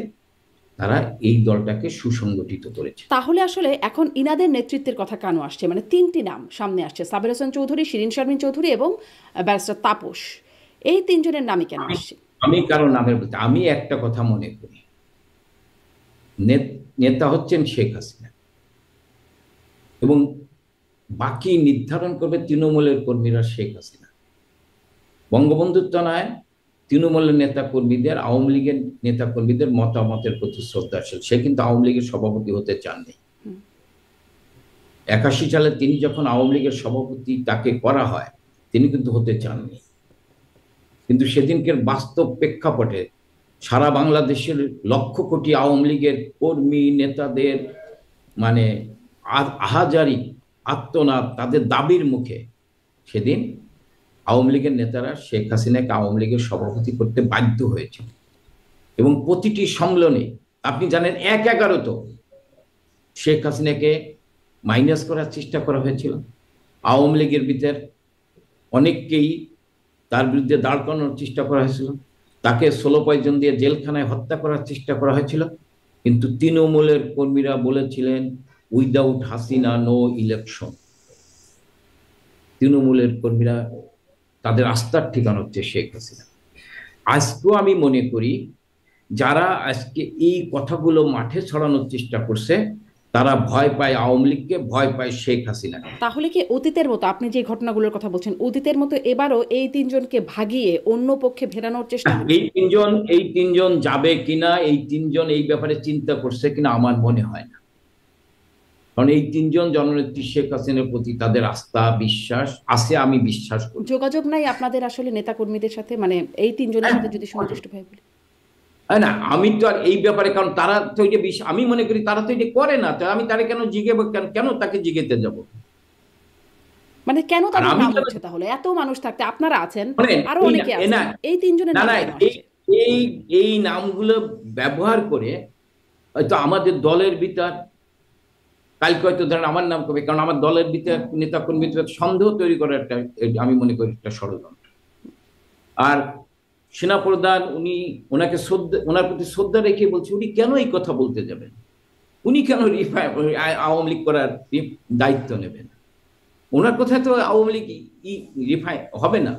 তারা এই দলটাকে সুসংগঠিত করেছে। তাহলে আসলে এখন ইনাদের নেতৃত্বের কথা কেন আসছে? মানে তিনটি নাম সামনে আসছে, সাবির হোসেন চৌধুরী, শিরিন শারমিন চৌধুরী এবং ব্যারিস্টার তাপস। এই তিনজনের নামই কেন আসছে? আমি কারো নামের বলতে আমি একটা কথা মনে করি, নেতা হচ্ছেন শেখ হাসিনা এবং বাকি নির্ধারণ করবে তৃণমূলের কর্মীরা। শেখ হাসিনা বঙ্গবন্ধুত্ব নয়, তৃণমূলের নেতা কর্মীদের, আওয়ামী লীগের নেতা কর্মীদের মতামতের প্রতি শ্রদ্ধাশীল। সে কিন্তু আওয়ামী লীগের সভাপতি হতে চাননি। 81 সালে তিনি যখন আওয়ামী লীগের সভাপতি তাকে করা হয়, তিনি কিন্তু হতে চাননি। কিন্তু সেদিনকের বাস্তব প্রেক্ষাপটে সারা বাংলাদেশের লক্ষ কোটি আওয়ামী লীগের কর্মী নেতাদের মানে আহাজারি আত্মনাদ, তাদের দাবির মুখে সেদিন আওয়ামী লীগের নেতারা শেখ হাসিনাকে আওয়ামী লীগের সভাপতি করতে বাধ্য হয়েছে। এবং প্রতিটি সম্মেলনে আপনি জানেন 1-11 তো শেখ হাসিনাকে মাইনাস করার চেষ্টা করা হয়েছিল। আওয়ামী লীগের ভিতর অনেককেই তার বিরুদ্ধে দাঁড় করানোর চেষ্টা করা হয়েছিল, তাকে 16 পয়জন দিয়ে জেলখানায় হত্যা করার চেষ্টা করা হয়েছিল। কিন্তু তৃণমূলের কর্মীরা বলেছিলেন উইদাউট হাসিনা নো ইলেকশন। তৃণমূলের কর্মীরা তাদের আস্থার ঠিকানা হচ্ছে শেখ হাসিনা। আজকেও আমি মনে করি যারা আজকে এই কথাগুলো মাঠে ছড়ানোর চেষ্টা করছে তারা ভয় পায় আওয়ামী লীগকে, ভয় পায় শেখ হাসিনা। তাহলে কি অতীতের মতো, আপনি যে ঘটনাগুলোর কথা বলছেন, অতীতের মতো এবারও এই তিনজনকে ভাগিয়ে অন্য পক্ষে ফেরানোর চেষ্টা? এই তিনজন যাবে কিনা, এই তিনজন এই ব্যাপারে চিন্তা করছে কিনা আমার মনে হয় না। কারণ এই তিনজন জননেত্রী শেখ হাসিনার প্রতি তাদের আস্থা বিশ্বাস আছে, আমি বিশ্বাস করি। যোগাযোগ নাই আপনাদের আসলে নেতা কর্মীদের সাথে, মানে এই তিনজনের সাথে যদি সুনির্দিষ্ট ভাবে বলি? না, আমি তো আর এই ব্যাপারে, কারণ তারা তো এটা আমি মনে করি তারা তো এটা করে না, তো আমি তারা কেন জিগেব, কেন তাকে জিগেতে যাব? মানে কেন তাদের নাম হচ্ছে তাহলে? এত মানুষ থাকতে আপনারা আছেন, আরো অনেকে আছেন, এই তিনজনের নাম কেন হচ্ছে? এই নামগুলো ব্যবহার করে হয়তো আমাদের দলের ভিতর কালকে হয়তো ধরেন আমার নাম করবে, কারণ আমার দলের ভিতর নেতা কর্মীদের সন্দেহ তৈরি করার একটা, আমি মনে করি একটা ষড়যন্ত্র। আর সেনাপ্রধান ওনাকে ওনার প্রতি শ্রদ্ধা রেখে বলছে উনি কেন এই কথা বলতে যাবেন, উনি কেন আওয়ামী লীগ করার দায়িত্ব নেবেন? ওনার কথায় তো আওয়ামী লীগ রিফাই হবে না।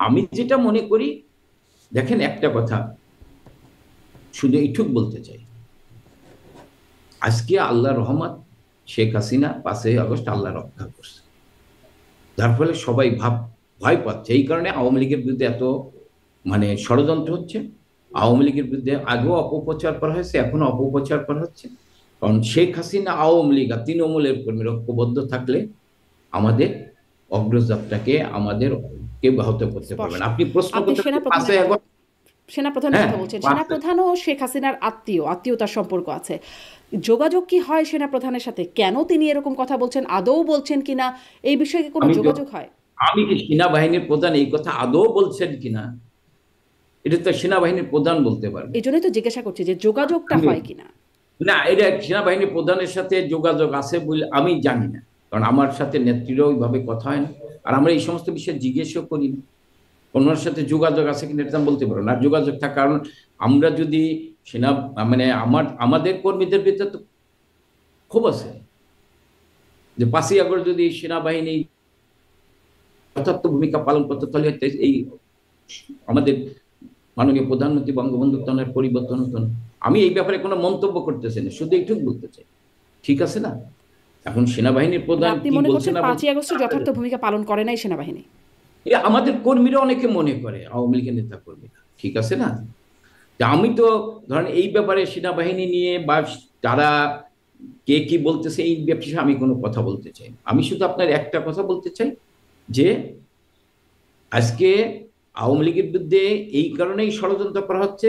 আমি যেটা মনে করি, দেখেন একটা কথা শুধু এইটুক বলতে চাই, আজকে আল্লাহ রহমত, শেখ হাসিনা 5ই আগস্ট আল্লাহ রক্ষা করছে, যার ফলে সবাই ভয় পাচ্ছে। এই কারণে আওয়ামী লীগের বিরুদ্ধে এত মানে ষড়যন্ত্র হচ্ছে। আওয়ামী লীগের বিরুদ্ধে আগেও অপপ্রচার করা হয়েছে, এখনো অপপ্রচার করা হচ্ছে। কারণ শেখ হাসিনা, আওয়ামী লীগ আর তৃণমূলের কর্মীরা ঐক্যবদ্ধ থাকলে আমাদের অগ্রযাত্রাকে আমাদেরকে ব্যাহত করতে পারবেন। আপনি প্রশ্ন করতে, সেনাপ্রধানের কথা বলছেন, সেনাপ্রধান ও শেখ হাসিনার আত্মীয়তার সম্পর্ক আছে, যোগাযোগ কি হয় সেনাপ্রধানের সাথে? কেন তিনি এরকম কথা বলছেন, আদৌ বলছেন কিনা, এই বিষয়ে কোনো যোগাযোগ হয়? আমি কি সেনাবাহিনীর প্রধান এই কথা আদৌ বলছেন কিনা, এটা তো সেনাবাহিনীর প্রধান বলতে পারবে। এই জন্যই তো জিজ্ঞাসা করছি যে যোগাযোগটা হয় কিনা। না, এটা সেনাবাহিনীর প্রধানের সাথে যোগাযোগ আছে বলে আমি জানি না, কারণ আমার সাথে নেত্রীরাও ওইভাবে কথা হয় না, আর আমরা এই সমস্ত বিষয়ে জিজ্ঞেসও করি না। ওনার সাথে যোগাযোগ আছে কিনা এটা বলতে পারো না। যোগাযোগ থাকার কারণ আমরা যদি মানে আমাদের কর্মীদের ভিতরে তো খুব আছে যে 5ই আগস্ট যদি সেনাবাহিনী যথার্থ ভূমিকা পালন করতে, তাহলে এই আমাদের মাননীয় প্রধানমন্ত্রী বঙ্গবন্ধু কন্যার পরিবর্তন হতো না। আমি এই ব্যাপারে কোনো মন্তব্য করতেছি না, শুধু এইটুকু বলতে চাই, ঠিক আছে না? এখন সেনাবাহিনীর প্রধান আপনি মনে করছেন 5ই আগস্টে যথার্থ ভূমিকা পালন করে নাই সেনাবাহিনী? এটা আমাদের কর্মীরা অনেকে মনে করে, আওয়ামী লীগের নেতা কর্মীরা, ঠিক আছে না? আমি তো ধরেন এই ব্যাপারে সেনাবাহিনী নিয়ে বা তারা কে কি বলতেছে এই ব্যাপারে আমি কোনো কথা বলতে চাই না। আমি শুধু আপনার একটা কথা বলতে চাই যে আজকে আওয়ামী লীগের বিরুদ্ধে এই কারণেই ষড়যন্ত্র করা হচ্ছে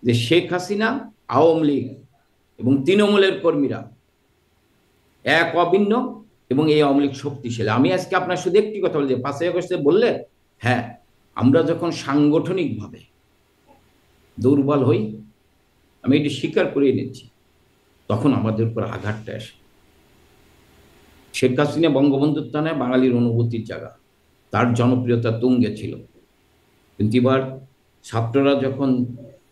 যে শেখ হাসিনা, আওয়ামী লীগ এবং তৃণমূলের কর্মীরা এক অভিন্ন এবং এই আওয়ামী লীগ শক্তিশালী। আমি আজকে আপনার শুধু একটি কথা বলছি, 5ই আগস্টে বললে হ্যাঁ, আমরা যখন সাংগঠনিকভাবে দুর্বল হই, আমি এটি স্বীকার করে নিচ্ছি, তখন আমাদের উপর আঘাতটা আসে। শেখ হাসিনা বঙ্গবন্ধুর টানায় বাঙালির অনুভূতির জায়গা, তার জনপ্রিয়তা তুঙ্গে ছিল। কিন্তু এবার ছাত্ররা যখন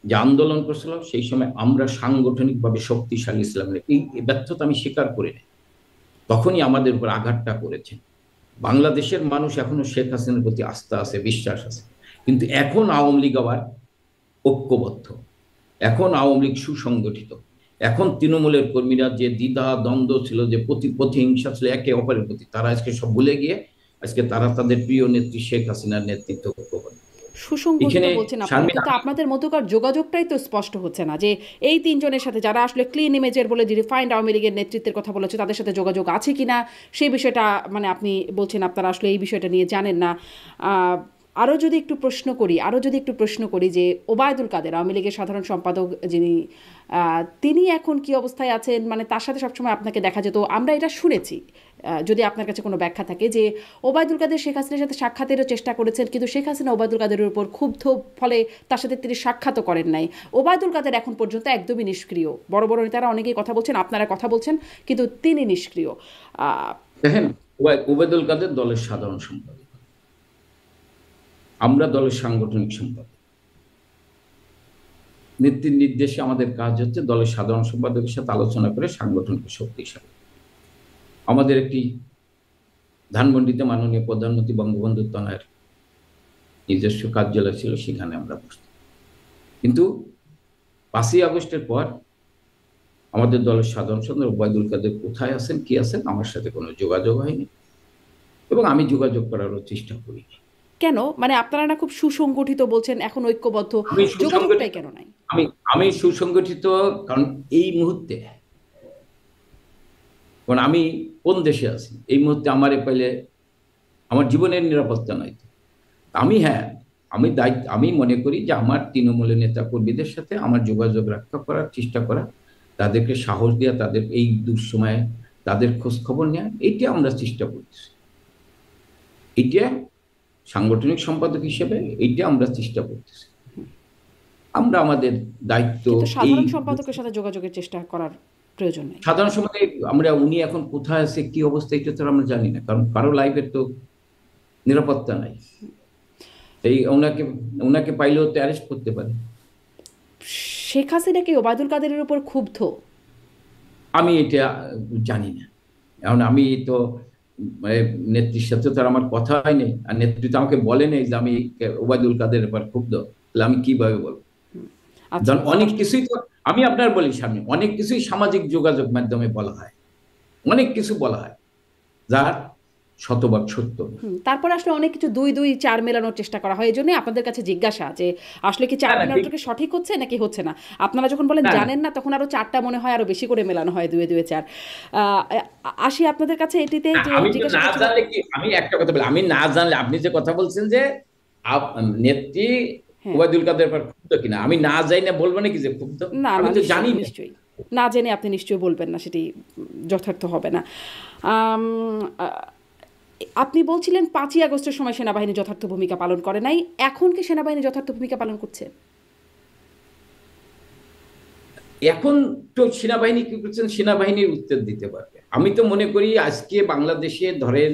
যে আন্দোলন করছিল, সেই সময় আমরা সাংগঠনিকভাবে শক্তিশালী ছিলাম না। এই ব্যর্থতা আমি স্বীকার করি না। তখনই আমাদের উপর আঘাতটা করেছে। বাংলাদেশের মানুষ এখনো শেখ হাসিনার প্রতি আস্থা আছে, বিশ্বাস আছে। কিন্তু এখন আওয়ামী লীগ আবার ঐক্যবদ্ধ, এখন আওয়ামী লীগ সুসংগঠিত। এখন তৃণমূলের কর্মীরা যে দ্বিধা দ্বন্দ্ব ছিল, যে প্রতিহিংসা ছিল একে অপরের প্রতি, তারা আজকে সব ভুলে গিয়ে আজকে তারা তাদের প্রিয় নেত্রী শেখ হাসিনার নেতৃত্ব ঐক্যবদ্ধ। সুসংগঠিত এখানে বলছেন আপনারা, শারমিন, কিন্তু আপনাদের মধ্যকার যোগাযোগটাই তো স্পষ্ট হচ্ছে না যে এই তিনজনের সাথে যারা আসলে ক্লিন ইমেজের বলে যে রিফাইন্ড আওয়ামী লীগের নেতৃত্বের কথা বলেছে, তাদের সাথে যোগাযোগ আছে কিনা সেই বিষয়টা, মানে আপনি বলছেন আপনারা আসলে এই বিষয়টা নিয়ে জানেন না। আরও যদি একটু প্রশ্ন করি যে ওবায়দুল কাদের আওয়ামী লীগের সাধারণ সম্পাদক যিনি, তিনি এখন কি অবস্থায় আছেন? মানে তার সাথে সবসময় আপনাকে দেখা যেত, আমরা এটা শুনেছি, যদি আপনার কাছে কোনো ব্যাখ্যা থাকে, যে ওবায়দুল কাদের শেখ হাসিনার সাথে সাক্ষাতেরও চেষ্টা করেছেন, কিন্তু শেখ হাসিনা ওবায়দুল কাদেরের উপর ক্ষুব্ধ, ফলে তার সাথে তিনি সাক্ষাৎও করেন নাই। ওবায়দুল কাদের এখন পর্যন্ত একদমই নিষ্ক্রিয়। বড় বড় নেতারা অনেকেই কথা বলছেন, আপনারা কথা বলছেন, কিন্তু তিনি নিষ্ক্রিয়। দেখেন, ওবায়দুল কাদের দলের সাধারণ সম্পাদক, আমরা দলের সাংগঠনিক সম্পাদক। নেত্রীর নির্দেশে আমাদের কাজ হচ্ছে দলের সাধারণ সম্পাদকের সাথে আলোচনা করে সাংগঠনিক শক্তিশালী। আমাদের একটি ধানমন্ডিতে মাননীয় প্রধানমন্ত্রী বঙ্গবন্ধু তনয়ের নিজস্ব কার্যালয় ছিল, সেখানে আমরা বসতাম। কিন্তু 5ই আগস্টের পর আমাদের দলের সাধারণ সম্পাদক ওবায়দুল কাদের কোথায় আছেন, কি আছেন, আমার সাথে কোনো যোগাযোগ হয়নি, এবং আমি যোগাযোগ করারও চেষ্টা করিনি। কেন? মানে আপনারা না খুব সুসংগঠিত বলছেন, এখন ঐক্যবদ্ধ, আমি যোগাযোগটাই সুসংগঠিত, কেন নাই? আমি আমি সুসংগঠিত কারণ এই মুহূর্তে, কারণ আমি কোন দেশে আছি এই মুহূর্তে, আমারে পাইলে আমার জীবনের নিরাপত্তা নাই। হ্যাঁ, আমি মনে করি যে আমার তৃণমূলের নেতা কর্মীদের সাথে আমার যোগাযোগ রক্ষা করার চেষ্টা করা, তাদেরকে সাহস দেওয়া, তাদের এই দুঃসময়ে তাদের খোঁজ খবর নেওয়া, এইটা আমরা চেষ্টা করছি। এইটা সাংগঠনিক সম্পাদক হিসেবে এইটা আমরা চেষ্টা করতেছি। আমরা আমাদের দায়িত্ব, কিন্তু এই সাধারণ সম্পাদকের সাথে যোগাযোগের চেষ্টা করার প্রয়োজন নেই। সাধারণ সম্পাদক, উনি এখন কোথায় আছে, কি অবস্থা, এটা তো আমরা জানি না, কারণ কারো লাইফের তো নিরাপত্তা নাই। এই ওনাকে পাইলেও তো অ্যারেস্ট করতে পারে। শেখ হাসিনা কি ওবায়দুল কাদেরের উপর ক্ষুব্ধ? আমি এটা জানি না, এখন আমি তো নেত্রীর সাথে তো আমার কথা হয় নেই, আর নেত্রী তো আমাকে বলে নেই যে আমি ওবায়দুল কাদের ব্যাপার ক্ষুব্ধ, তাহলে আমি কিভাবে বলবো? আচ্ছা, অনেক কিছুই তো আমি আপনার বলি সামনে, অনেক কিছুই সামাজিক যোগাযোগ মাধ্যমে বলা হয়, অনেক কিছু বলা হয় যার শতভাগ সত্য। তারপরে আসলে অনেক কিছু 2-2-4 মেলানোর চেষ্টা করা হয়। এই জন্যই আপনাদের কাছে জিজ্ঞাসা যে আসলে কি 4 মেলানোটা সঠিক হচ্ছে নাকি হচ্ছে না। আপনারা যখন বলেন জানেন না, তখন আরো 4টা মনে হয় আরো বেশি করে মেলানো হয়, 2-2-4। আসি আপনাদের কাছে এটিতে যে আমি জিজ্ঞাসা না জানলে কি, আমি একটা কথা বলি, আমি না জানলে, আপনি যে কথা বলছেন যে নেত্রী হ্যাঁ, ওবায়দুল কাদের ব্যাপার ক্ষুব্ধ কিনা, আমি না যাই না বলবো নাকি যে ক্ষুব্ধ? না আমি না, তো জানি না। নিশ্চয়ই না জেনে আপনি নিশ্চয়ই বলবেন না, সেটি যথার্থ হবে না। আম, আহ, আপনি বলছিলেন 5ই আগস্টের সময় সেনাবাহিনী যথার্থ ভূমিকা পালন করে নাই, এখন কি সেনাবাহিনী যথার্থ ভূমিকা পালন করছে? এখন তো সেনাবাহিনী কি করছেন, সেনাবাহিনীর উত্তর দিতে পারবে। আমি তো মনে করি আজকে বাংলাদেশে ধরেন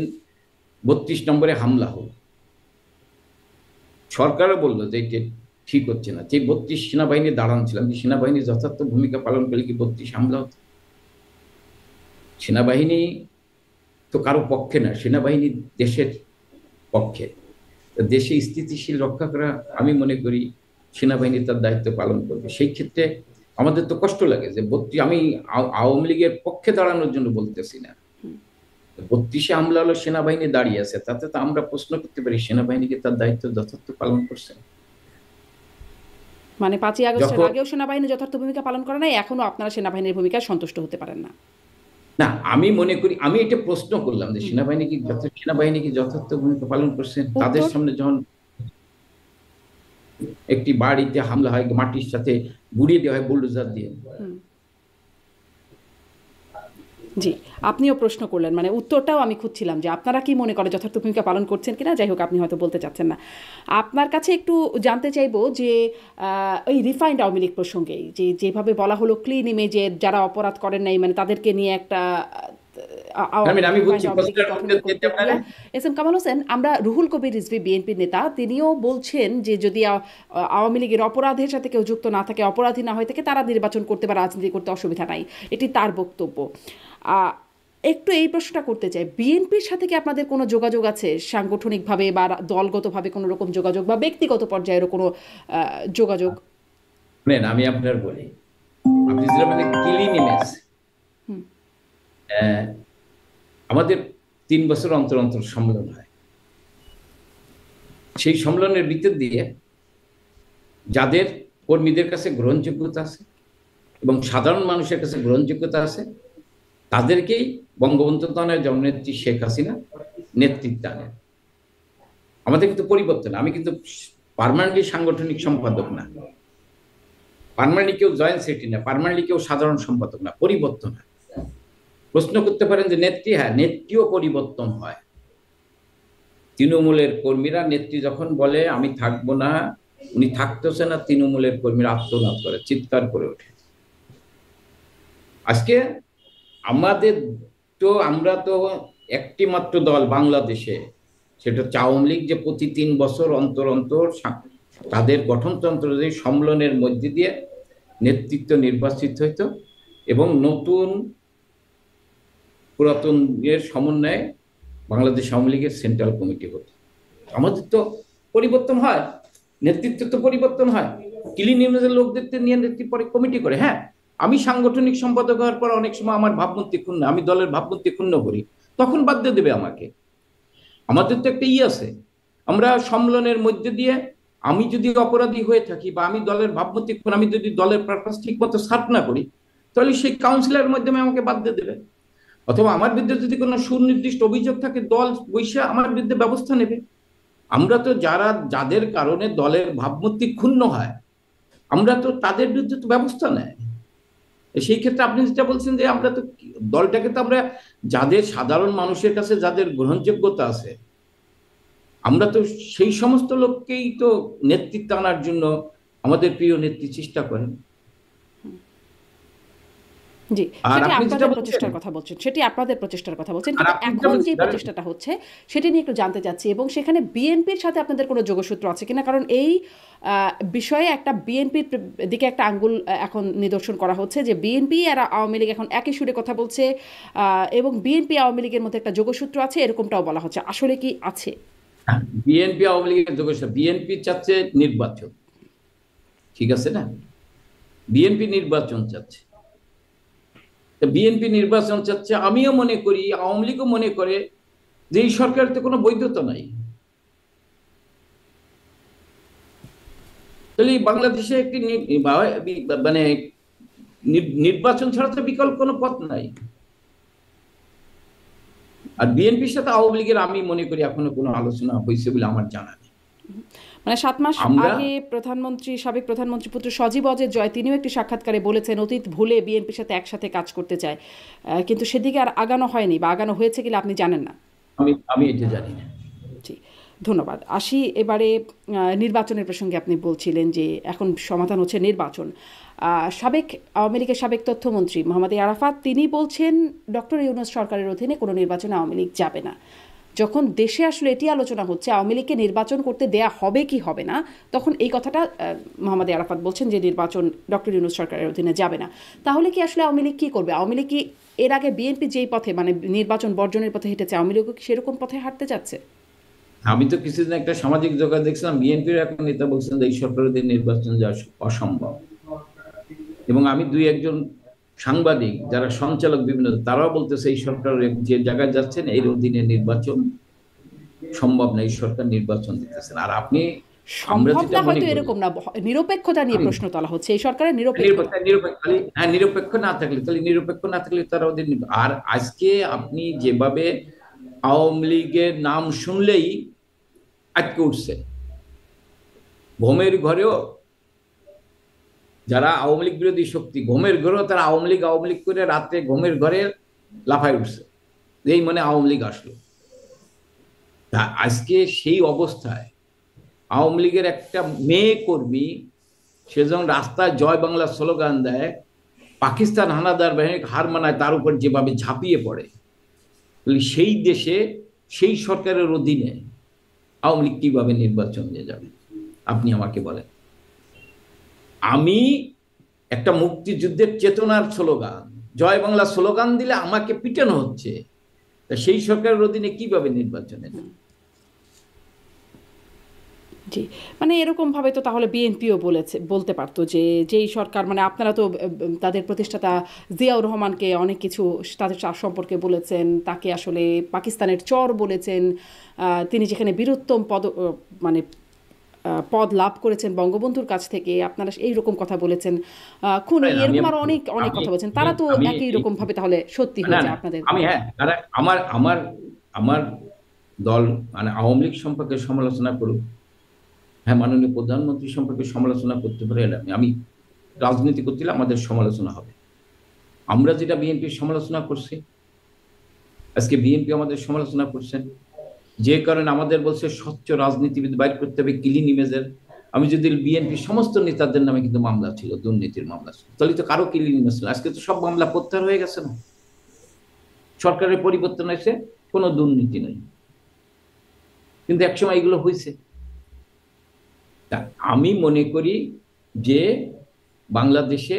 32 নম্বরে হামলা হলো, সরকারও বললো যে এটা ঠিক হচ্ছে না, যে 32 সেনাবাহিনী দাঁড়ান ছিলাম, সেনাবাহিনী যথার্থ ভূমিকা পালন করলে কি 32 হামলা হতো? সেনাবাহিনী তো কারো পক্ষে না, সেনাবাহিনী দেশের পক্ষে। দেশে স্থিতিশীল রক্ষা করা, আমি মনে করি সেনাবাহিনী তার দায়িত্ব পালন করবে। সেই ক্ষেত্রে আমাদের তো কষ্ট লাগে যে 32, আমি আওয়ামী লীগের পক্ষে দাঁড়ানোর জন্য বলতেছি না, 32-এ হামলা হলো, সেনাবাহিনী দাঁড়িয়ে আছে, তাতে তো আমরা প্রশ্ন করতে পারি সেনাবাহিনীকে তার দায়িত্ব যথার্থ পালন করছে? মানে 5ই আগস্টের যখন আগেও সেনাবাহিনী যথার্থ ভূমিকা পালন করে নাই, এখনো আপনারা সেনাবাহিনীর ভূমিকায় সন্তুষ্ট হতে পারেন না? না, আমি মনে করি, আমি এটা প্রশ্ন করলাম যে সেনাবাহিনী কি যথার্থ ভূমিকা পালন করছেন? তাদের উত্তর, সামনে যখন একটি বাড়িতে হামলা হয়, মাটির সাথে গুড়িয়ে দেওয়া হয় বুলডোজার দিয়ে, জি, আপনিও প্রশ্ন করলেন, মানে উত্তরটাও আমি খুঁজছিলাম যে আপনারা কি মনে করেন যথার্থ ভূমিকা পালন করছেন কিনা। যাই হোক, আপনি হয়তো বলতে চাচ্ছেন না। আপনার কাছে একটু জানতে চাইবো যে ওই রিফাইন্ড আওয়ামী লীগ প্রসঙ্গেই যে যেভাবে বলা হলো ক্লিন ইমেজের যারা অপরাধ করেন নাই, মানে তাদেরকে নিয়ে একটা আমি রিফাইন্ড বুঝছি আওয়ামী লীগের প্রশ্নের মধ্যে গঠনের যেটা প্রক্রিয়া। এস এম কামাল হোসেন, আমরা রুহুল কবির রিজভী বিএনপির নেতা, তিনিও বলছেন যে যদি আওয়ামী লীগের অপরাধের সাথে কেউ যুক্ত না থাকে, অপরাধী না হয়ে থাকে, তারা নির্বাচন করতে বা রাজনীতি করতে অসুবিধা নাই। এটি তার বক্তব্য। একটু এই প্রশ্নটা করতে চাই, বিএনপির সাথে কি আপনাদের কোনো যোগাযোগ আছে সাংগঠনিকভাবে বা দলগতভাবে কোনো রকম যোগাযোগ বা ব্যক্তিগত পর্যায়েরও কোনো যোগাযোগ? শুনেন, আমি আপনার বলি, আপনি যেটা বলেন ক্লিন ইমেজ, আমাদের 3 বছর অন্তর অন্তর সম্মেলন হয়। সেই সম্মেলনের ভিতর দিয়ে যাদের কর্মীদের কাছে গ্রহণযোগ্যতা আছে এবং সাধারণ মানুষের কাছে গ্রহণযোগ্যতা আছে, তাদেরকেই বঙ্গবন্ধু দানের জননেত্রী শেখ হাসিনা নেতৃত্ব আনেন। আমাদের কিন্তু পরিবর্তন, আমি কিন্তু পার্মানেন্টলি সাংগঠনিক সম্পাদক না, পার্মানেন্টলি কেউ জয়েন্ট সেক্রেটারি না, পার্মানেন্টলি কেউ সাধারণ সম্পাদক না, পরিবর্তন হয়। প্রশ্ন করতে পারেন যে নেত্রী, হ্যাঁ, নেত্রীও পরিবর্তন হয়। তৃণমূলের কর্মীরা নেত্রী যখন বলে আমি থাকবো না, উনি থাকতেছে না, তৃণমূলের কর্মীরা আত্মনাদ করে, চিৎকার করে ওঠে। আজকে আমাদের আমরা তো একটি মাত্র দল বাংলাদেশে, সেটা হচ্ছে আওয়ামী লীগ, যে প্রতি 3 বছর অন্তর অন্তর তাদের গঠনতন্ত্র সম্মেলনের মধ্যে দিয়ে নেতৃত্ব নির্বাচিত হইতো এবং নতুন পুরাতনের সমন্বয়ে বাংলাদেশ আওয়ামী লীগের সেন্ট্রাল কমিটি হতো। আমাদের তো পরিবর্তন হয়, নেতৃত্ব তো পরিবর্তন হয়, ক্লিন ইমেজের লোকদের নিয়ে নেতৃত্ব কমিটি করে। হ্যাঁ, আমি সাংগঠনিক সম্পাদক হওয়ার পর অনেক সময় আমার ভাবমূর্তি ক্ষুণ্ণ, আমি দলের ভাবমূর্তি ক্ষুণ্ণ করি, তখন বাদ দিয়ে দেবে আমাকে। আমাদের তো একটা আছে, আমরা সম্মেলনের মধ্যে দিয়ে আমি যদি অপরাধী হয়ে থাকি বা আমি দলের ভাবমূর্তি ক্ষুণ্ণ, আমি যদি দলের পারপাস ঠিক মতো সার্ভ না করি, তাহলে সেই কাউন্সিলের মাধ্যমে আমাকে বাদ দিয়ে দেবে। অথবা আমার বিরুদ্ধে যদি কোনো সুনির্দিষ্ট অভিযোগ থাকে, দল বৈশা আমার বিরুদ্ধে ব্যবস্থা নেবে। আমরা তো যাদের কারণে দলের ভাবমূর্তি ক্ষুণ্ণ হয়, আমরা তো তাদের বিরুদ্ধে তো ব্যবস্থা নেয়। সেই ক্ষেত্রে আপনি যেটা বলছেন যে আমরা তো দলটাকে তো আমরা যাদের সাধারণ মানুষের কাছে যাদের গ্রহণযোগ্যতা আছে, আমরা তো সেই সমস্ত লোককেই তো নেতৃত্ব আনার জন্য আমাদের প্রিয় নেত্রী চেষ্টা করেন। জি, আর সেটি আপনি যেটা আপনাদের বলছেন, প্রচেষ্টার কথা বলছেন, সেটি আপনাদের প্রচেষ্টার কথা বলছেন, আর কিন্তু আপনি যেটা এখন যে বলছেন, প্রচেষ্টাটা হচ্ছে সেটি নিয়ে একটু জানতে চাচ্ছি, এবং সেখানে বিএনপির সাথে আপনাদের কোনো যোগসূত্র আছে কিনা। কারণ এই বিষয়ে একটা বিএনপির দিকে একটা আঙ্গুল এখন নিদর্শন করা হচ্ছে যে বিএনপি আর আওয়ামী লীগ এখন একই সুরে কথা বলছে, এবং বিএনপি আওয়ামী লীগের মধ্যে একটা যোগসূত্র আছে, এরকমটাও বলা হচ্ছে। আসলে কি আছে? বিএনপি আওয়ামী লীগের যোগসূত্র, বিএনপি চাচ্ছে নির্বাচন, ঠিক আছে না? বিএনপি নির্বাচন চাচ্ছে, বিএনপি নির্বাচন চাচ্ছে, আমিও মনে করি, আওয়ামী লীগও মনে করে যে এই সরকারের তো কোনো বৈধতা নাই। তাহলে বাংলাদেশে একটি মানে নির্বাচন ছাড়া তো বিকল্প কোনো পথ নাই। আর বিএনপির সাথে আওয়ামী লীগের আমি মনে করি এখনো কোনো আলোচনা হয়েছে বলে আমার জানা নেই। মানে 7 মাস আমরা আগে সাবেক প্রধানমন্ত্রী পুত্র সজীব অজের জয়, তিনিও একটি সাক্ষাৎকারে বলেছেন অতীত ভুলে বিএনপির সাথে একসাথে কাজ করতে চায়, কিন্তু সেদিকে আর আগানো হয়নি, বা আগানো হয়েছে কিনা আপনি জানেন না। আমি এটা জানি না। জি, ধন্যবাদ। আসি এবারে নির্বাচনের প্রসঙ্গে। আপনি বলছিলেন যে এখন সমাধান হচ্ছে নির্বাচন। সাবেক আওয়ামী লীগের সাবেক তথ্যমন্ত্রী মোহাম্মদ আরাফাত, তিনি বলছেন ডক্টর ইউনূস সরকারের অধীনে কোনো নির্বাচনে আওয়ামী লীগ যাবে না। যখন দেশে আসলে এটি আলোচনা হচ্ছে আওয়ামী লীগকে নির্বাচন করতে দেয়া হবে কি হবে না, তখন এই কথাটা মোহাম্মদ আরাফাত বলছেন যে নির্বাচন ডক্টর ইউনূস সরকারের অধীনে যাবে না। তাহলে কি আসলে আওয়ামী লীগ কী করবে? আওয়ামী লীগ কি এর আগে বিএনপি যেই পথে, মানে নির্বাচন বর্জনের পথে হেঁটেছে, আওয়ামী লীগও কি সেরকম পথে হাঁটতে যাচ্ছে? আমি তো কিছুদিন একটা সামাজিক যোগাযোগ দেখছিলাম, বিএনপির এক নেতা বলছেন যে এই সরকারের নির্বাচন যাওয়া অসম্ভব, এবং আমি 2-1 জন সাংবাদিক যারা সঞ্চালক বিভিন্ন, তারাও বলতেছে এই সরকার যে জায়গায় যাচ্ছেন এর অধীনে নির্বাচন সম্ভব না, এই সরকার নির্বাচন দিতেছেন। আর আপনি, আমরা যেটা সম্ভবটা মনে হয়তো করি, এরকম না, নিরপেক্ষতা নিয়ে প্রশ্ন তোলা হচ্ছে, এই সরকারের নিরপেক্ষতা। নিরপেক্ষ না থাকলে, তাহলে নিরপেক্ষ না থাকলে তারা ওদের আর আজকে আপনি যেভাবে আওয়ামী লীগের নাম শুনলেই আটকে উঠছে, ঘুমের ঘরেও যারা আওয়ামী লীগ বিরোধী শক্তি, ঘুমের ঘরেও তারা আওয়ামী লীগ করে রাত্রে ঘুমের ঘরে লাফায় উঠছে, এই মানে আওয়ামী লীগ আসলো। তা আজকে সেই অবস্থায় আওয়ামী লীগের একটা মেয়ে কর্মী সে যখন রাস্তায় জয় বাংলা স্লোগান দেয়, পাকিস্তান হানাদার বাহিনীকে হার মানায়, তার উপর যেভাবে ঝাঁপিয়ে পড়ে, সেই দেশে সেই সরকারের অধীনে আওয়ামী লীগ কিভাবে নির্বাচন নিয়ে যাবে আপনি আমাকে বলেন। আমি একটা মুক্তিযুদ্ধের চেতনার স্লোগান, জয় বাংলা স্লোগান দিলে আমাকে পিটানো হচ্ছে, তা সেই সরকারের অধীনে কিভাবে নির্বাচনে যাবে? জি, মানে এরকম ভাবে তো তাহলে বিএনপিও বলতে পারতো যে যেই সরকার, মানে আপনারা তো তাদের প্রতিষ্ঠাতা জিয়াউর রহমানকে অনেক কিছু তাদের সম্পর্কে বলেছেন, তাকে আসলে পাকিস্তানের চর বলেছেন, তিনি যেখানে বীরুত্তম মানে পদ লাভ করেছেন বঙ্গবন্ধুর কাছ থেকে, আপনারা এই রকম কথা বলেছেন, খুনি, আমি এরকম আরো অনেক অনেক আমি কথা বলছেন, তারা তো আমি একই রকম ভাবে তাহলে সত্যি না হয়ে না যায় আপনাদের। আমি, হ্যাঁ, তারা আমার আমার আমার দল মানে আওয়ামী লীগ সম্পর্কে সমালোচনা করুক, হ্যাঁ, মাননীয় প্রধানমন্ত্রী সম্পর্কে সমালোচনা করতে পারে, আমি রাজনীতি করতে হলে আমাদের সমালোচনা হবে। আমরা যেটা বিএনপির সমালোচনা করছি, আজকে বিএনপি আমাদের সমালোচনা করছেন, যে কারণে আমাদের বলছে স্বচ্ছ রাজনীতিবিদ বাইর করতে হবে, ক্লিন ইমেজের। আমি যদি বিএনপির সমস্ত নেতাদের নামে কিন্তু মামলা ছিল, দুর্নীতির মামলা ছিল, তাহলে তো কারো ক্লিন ইমেজ ছিল। আজকে তো সব মামলা প্রত্যাহার হয়ে গেছে না, সরকারের পরিবর্তন হয়েছে, কোনো দুর্নীতি নেই, কিন্তু একসময় এগুলো হয়েছে। তা আমি মনে করি যে বাংলাদেশে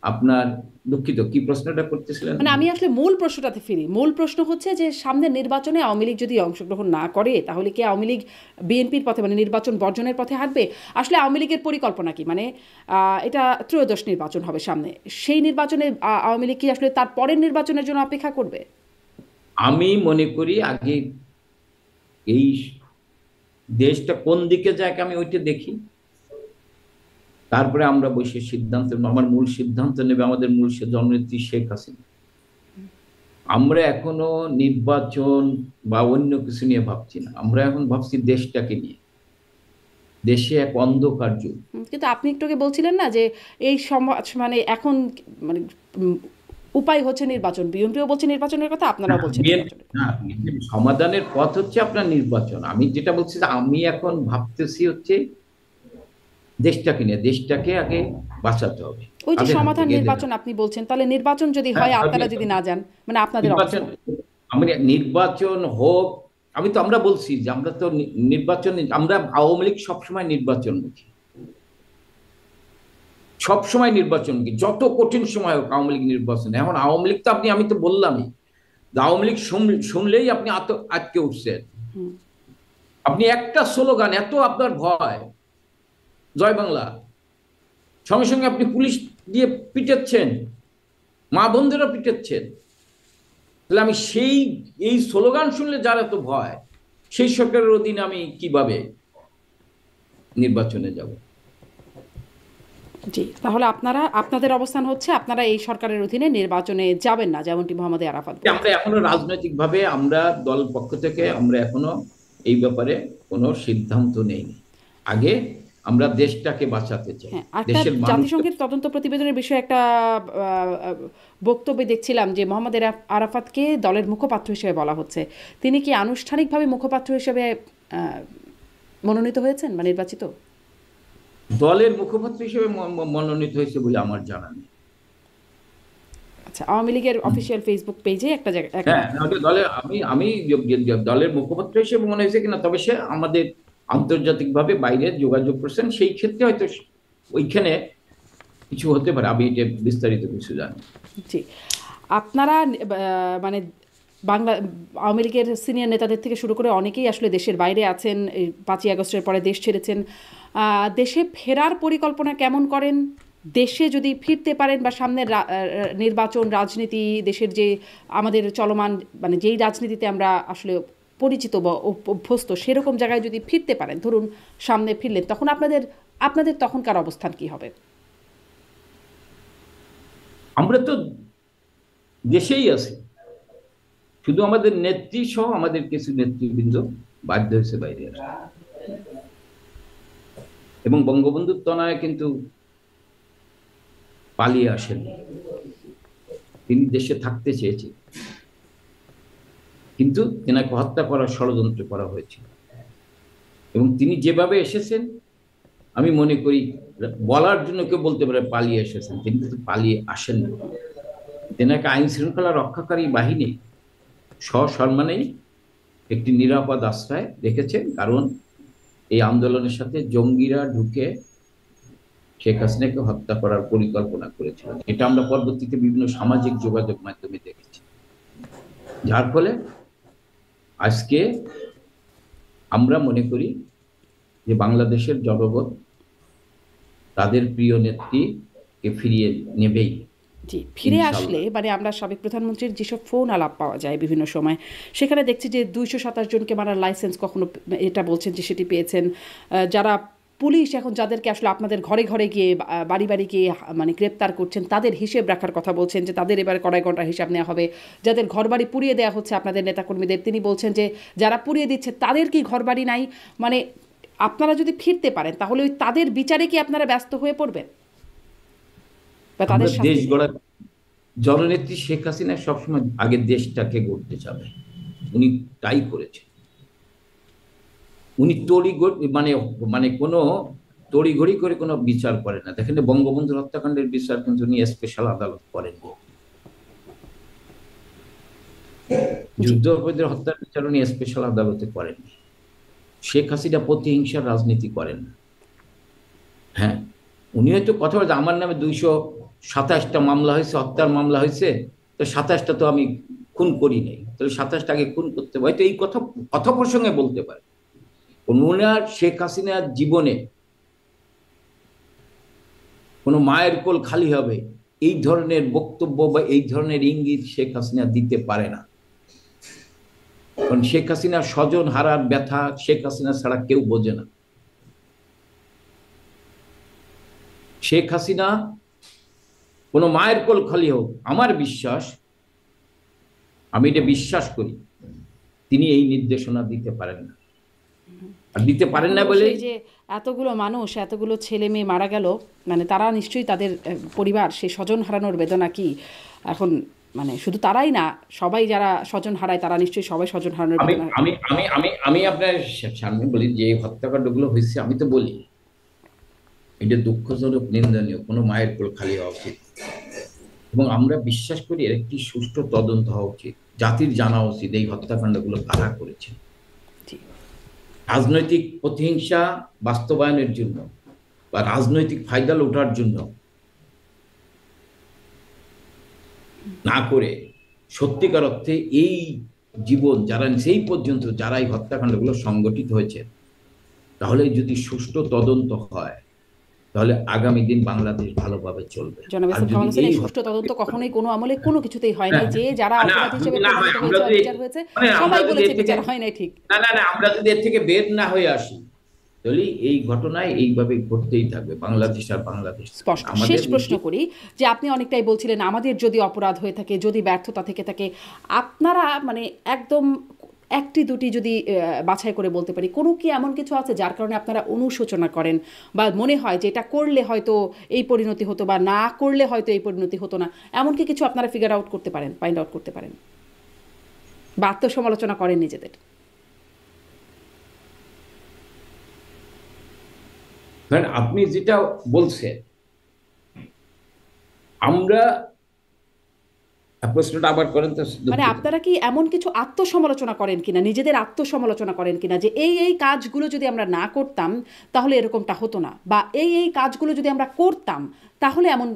আপনার, দুঃখিত, কি প্রশ্নটা করতেছিলেন? মানে আমি আসলে মূল প্রশ্নটাতে ফিরি। মূল প্রশ্ন হচ্ছে যে সামনের নির্বাচনে আওয়ামী লীগ যদি অংশগ্রহণ না করে তাহলে কি আওয়ামী লীগ বিএনপির পথে, মানে নির্বাচন বর্জনের পথে হাঁটবে? আসলে আওয়ামী লীগের পরিকল্পনা কি? মানে এটা ত্রয়োদশ নির্বাচন হবে সামনে, সেই নির্বাচনে আওয়ামী লীগ কি আসলে তার পরের নির্বাচনের জন্য অপেক্ষা করবে? আমি মনে করি আগে এই দেশটা কোন দিকে যায় আমি ওইটা দেখি, তারপরে আমরা বসে সিদ্ধান্ত, আমার মূল সিদ্ধান্ত নেবে আমাদের মূল জননেত্রী শেখ হাসিনা। আমরা এখনো নির্বাচন বা অন্য কিছু নিয়ে ভাবছি না, আমরা এখন ভাবছি দেশটাকে নিয়ে। দেশে এক অন্ধকার যুগ। কিন্তু আপনি একটু আগে বলছিলেন না যে এই সমাজ, মানে এখন মানে উম, উপায় হচ্ছে নির্বাচন, বিএনপিও বলছে নির্বাচনের কথা, আপনারাও বলছেন নির্বাচনের কথা। না, সমাধানের পথ হচ্ছে আপনার নির্বাচন। আমি যেটা বলছি যে আমি এখন ভাবতেছি হচ্ছে দেশটাকে নিয়ে, দেশটাকে আগে বাঁচাতে হবে। ওই যে তাদের হাত সমাধান থেকে এদের নির্বাচন আপনি বলছেন, তাহলে নির্বাচন যদি হ্যাঁ, হয় আপনারা যদি না যান, মানে আপনাদের নির্বাচন, অবস্থা। আমি নির্বাচন হোক, আমি তো, আমরা বলছি যে আমরা তো নির্বাচন, আমরা আওয়ামী লীগ সবসময় নির্বাচনমুখী, সবসময় নির্বাচনমুখী, যত কঠিন সময় হোক আওয়ামী লীগ নির্বাচন। এখন আওয়ামী লীগ তো আপনি, আমি তো বললামই, আওয়ামী লীগ শুনলেই আপনি আটকে উঠছেন। আপনি একটা স্লোগান, এত আপনার ভয়, জয় বাংলা, সঙ্গে সঙ্গে আপনি পুলিশ দিয়ে পিটাচ্ছেন, মা বোনদেরও পিটাচ্ছেন। তাহলে আমি এই স্লোগান শুনলে যার এত ভয়, সেই সরকারের অধীনে আমি কিভাবে নির্বাচনে যাব? জি, তাহলে আপনাদের অবস্থান হচ্ছে আপনারা এই সরকারের অধীনে নির্বাচনে যাবেন না, যেমনটি মোহাম্মদ আরাফাত আমরা বলেছেন। এখনো রাজনৈতিক ভাবে, আমরা দল পক্ষ থেকে আমরা এখনো এই ব্যাপারে কোনো সিদ্ধান্ত নেইনি। আগে আমরা দেশটাকে বাঁচাতে চাই, হ্যাঁ, একটা দেশের মানুষকে। জাতিসংঘের তদন্ত প্রতিবেদনের বিষয়ে একটা বক্তব্যে দেখছিলাম যে মোহাম্মদ আরাফাতকে দলের মুখপাত্র হিসেবে বলা হচ্ছে। তিনি কি আনুষ্ঠানিকভাবে মুখপাত্র হিসেবে আহ, মনোনীত হয়েছেন বা নির্বাচিত? দলের মুখপাত্র হিসেবে মনোনীত হয়েছে বলে আমার জানা নেই। আচ্ছা, আওয়ামী লীগের অফিসিয়াল ফেসবুক পেজে একটা একটা। হ্যাঁ, দলের, আমি দলের মুখপাত্র হিসেবে মনে হয়েছে কিনা, তবে সে আমাদের আন্তর্জাতিকভাবে বাইরে যোগাযোগ করছেন, সেই ক্ষেত্রে হয়তো ওইখানে কিছু হতে পারে, আমি এটা বিস্তারিত কিছু জানি। জি, আপনারা মানে বাংলা আওয়ামী লীগের সিনিয়র নেতাদের থেকে শুরু করে অনেকেই আসলে দেশের বাইরে আছেন, এই 5ই আগস্টের পরে দেশ ছেড়েছেন। দেশে ফেরার পরিকল্পনা কেমন করেন? দেশে যদি ফিরতে পারেন বা সামনের নির্বাচন, রাজনীতি, দেশের যে আমাদের চলমান, মানে যেই রাজনীতিতে আমরা আসলে পরিচিত বা অভ্যস্ত, সেরকম জায়গায় যদি ফিরতে পারেন, ধরুন সামনে ফিরলেন, তখন আপনাদের তখনকার অবস্থান কি হবে? আমরা তো দেশেই আছি, শুধু আমাদের নেত্রী সহ আমাদের কিছু নেতৃবৃন্দ বাধ্য হয়েছে বাইরে আসতে, এবং বঙ্গবন্ধুর তনয় কিন্তু পালিয়ে আসেনি। তিনি দেশে থাকতে চেয়েছিলেন, কিন্তু তেনাকে হত্যা করার ষড়যন্ত্র করা হয়েছিল। এবং তিনি যেভাবে এসেছেন, আমি মনে করি বলার জন্য কেউ বলতে পারে পালিয়ে এসেছেন, তিনি কিন্তু পালিয়ে আসেননি। তেনাকে আইন শৃঙ্খলা রক্ষাকারী বাহিনী সসম্মানেই একটি নিরাপদ আশ্রয় রেখেছেন, কারণ এই আন্দোলনের সাথে জঙ্গিরা ঢুকে শেখ হাসিনাকে হত্যা করার পরিকল্পনা করেছিলেন। এটা আমরা পরবর্তীতে বিভিন্ন সামাজিক যোগাযোগ মাধ্যমে দেখেছি, যার ফলে আজকে আমরা মনে করি যে বাংলাদেশের জনগণ তাদের প্রিয় নেত্রীকে ফিরিয়ে নেবেই। জি, ফিরে ইনশাল্লাহ। আসলে মানে আমরা সাবেক প্রধানমন্ত্রীর যেসব ফোন আলাপ পাওয়া যায় বিভিন্ন সময়, সেখানে দেখছি যে 227 জনকে মারার লাইসেন্স কখনো এটা বলছেন যে সেটি পেয়েছেন। যারা পুলিশ এখন যাদেরকে আসলে আপনাদের ঘরে ঘরে গিয়ে বাড়ি বাড়ি গিয়ে মানে গ্রেপ্তার করছেন, তাদের হিসেব রাখার কথা বলছেন যে তাদের এবার কড়াই ঘন্টা হিসাব নেওয়া হবে। যাদের ঘরবাড়ি পুড়িয়ে দেওয়া হচ্ছে আপনাদের নেতাকর্মীদের, তিনি বলছেন যে যারা পুড়িয়ে দিচ্ছে তাদের কি ঘরবাড়ি নাই। মানে আপনারা যদি ফিরতে পারেন তাহলে ওই তাদের বিচারে কি আপনারা ব্যস্ত হয়ে পড়বেন বা আমরা তাদের দেশ শাস্তি? গড়া জননেত্রী শেখ হাসিনা সবসময় আগে দেশটাকে গড়তে চাবে, উনি তাই করেছেন। উনি মানে মানে কোনো তড়িঘড়ি করে কোনো বিচার করে না। দেখেন, বঙ্গবন্ধু হত্যাকাণ্ডের বিচার কিন্তু উনি স্পেশাল আদালত করেননি, যুদ্ধাপরাধীদের হত্যার বিচার উনি স্পেশাল আদালতে করেননি। শেখ হাসিনা প্রতিহিংসার রাজনীতি করেন না। হ্যাঁ, উনি হয়তো কথা বলছে আমার নামে 227টা মামলা হয়েছে, হত্যার মামলা হয়েছে, তো 27টা তো আমি খুন করি নাই, তাহলে 27টা আগে খুন করতে হয়তো এই কথা কথা প্রসঙ্গে বলতে পারে। ওনার শেখ হাসিনার জীবনে কোনো মায়ের কোল খালি হবে এই ধরনের বক্তব্য বা এই ধরনের ইঙ্গিত শেখ হাসিনা দিতে পারে না। কারণ শেখ হাসিনার স্বজন হারার ব্যথা শেখ হাসিনা ছাড়া কেউ বোঝে না। শেখ হাসিনা কোনো মায়ের কোল খালি হোক, আমার বিশ্বাস, আমি এটা বিশ্বাস করি, তিনি এই নির্দেশনা দিতে পারেন না। আর দিতে পারেন না বলে সেই যে এতগুলো মানুষ, এতগুলো ছেলে মেয়ে মারা গেল, মানে তারা নিশ্চয়ই তাদের পরিবার সেই স্বজন হারানোর বেদনা কি এখন, মানে শুধু তারাই না, সবাই যারা স্বজন হারায় তারা নিশ্চয়ই সবাই স্বজন হারানোর আমি বেদনা। আমি আমি আমি আমি আপনার সামনে বলি যে হত্যাকাণ্ডগুলো হয়েছে, আমি তো বলি এটা দুঃখজনক, নিন্দনীয়, কোনো মায়ের কোল খালি হওয়া উচিত। এবং আমরা বিশ্বাস করি এর একটি সুষ্ঠু তদন্ত হওয়া উচিত, জাতির জানা উচিত এই হত্যাকাণ্ডগুলো কারা করেছে। রাজনৈতিক প্রতিহিংসা বাস্তবায়নের জন্য বা রাজনৈতিক ফায়দা লোটার জন্য না করে সত্যিকার অর্থে এই জীবন যারা সেই পর্যন্ত যারা এই হত্যাকাণ্ডগুলো সংগঠিত হয়েছে, তাহলে যদি সুষ্ঠু তদন্ত হয় তাহলে আগামী দিন বাংলাদেশ ভালোভাবে চলবে। জনাব আর এসএম যদি কামাল হোসেন, এই এই সুষ্ঠু তদন্ত কখনোই কোনো আমলে কোনো কিছুতেই হয় নাই, যে যারা না অপরাধী হিসেবে না হয়, প্রমাণিত হয়েছে বিচার হয়েছে, আমরা সবাই যদি বলেছে এর থেকে বিচার হয় নাই। ঠিক না আমরা যদি এর থেকে বের না হয়ে আসি, তাহলে এই ঘটনায় এইভাবে ঘটতেই থাকবে। বাংলাদেশ আর বাংলাদেশ স্পষ্ট। আমাদের শেষ প্রশ্ন করি যে আপনি অনেকটাই বলছিলেন আমাদের যদি অপরাধ হয়ে থাকে, যদি ব্যর্থতা থেকে থাকে, আপনারা মানে একদম একটি দুটি যদি বাছাই করে বলতে পারি, কোনো কি এমন কিছু আছে যার কারণে আপনারা অনুশোচনা করেন বা মনে হয় যে এটা করলে হয়তো এই পরিণতি হতো বা না করলে হয়তো এই পরিণতি হতো না, এমন কি কিছু আপনারা ফিগার আউট করতে পারেন, ফাইন্ড আউট করতে পারেন বা আত্মসমালোচনা করেন নিজেদের? কারণ আপনি যেটা বলছেন, আমরা প্রশ্নটা আবার করেন তো, মানে দুঃখিত। আপনারা কি এমন কিছু আত্মসমালোচনা করেন কিনা, নিজেদের আত্মসমালোচনা করেন কিনা যে এই কাজগুলো যদি আমরা না করতাম তাহলে এরকমটা হতো না, বা এই কাজগুলো যদি আমরা করতাম তাহলে এমন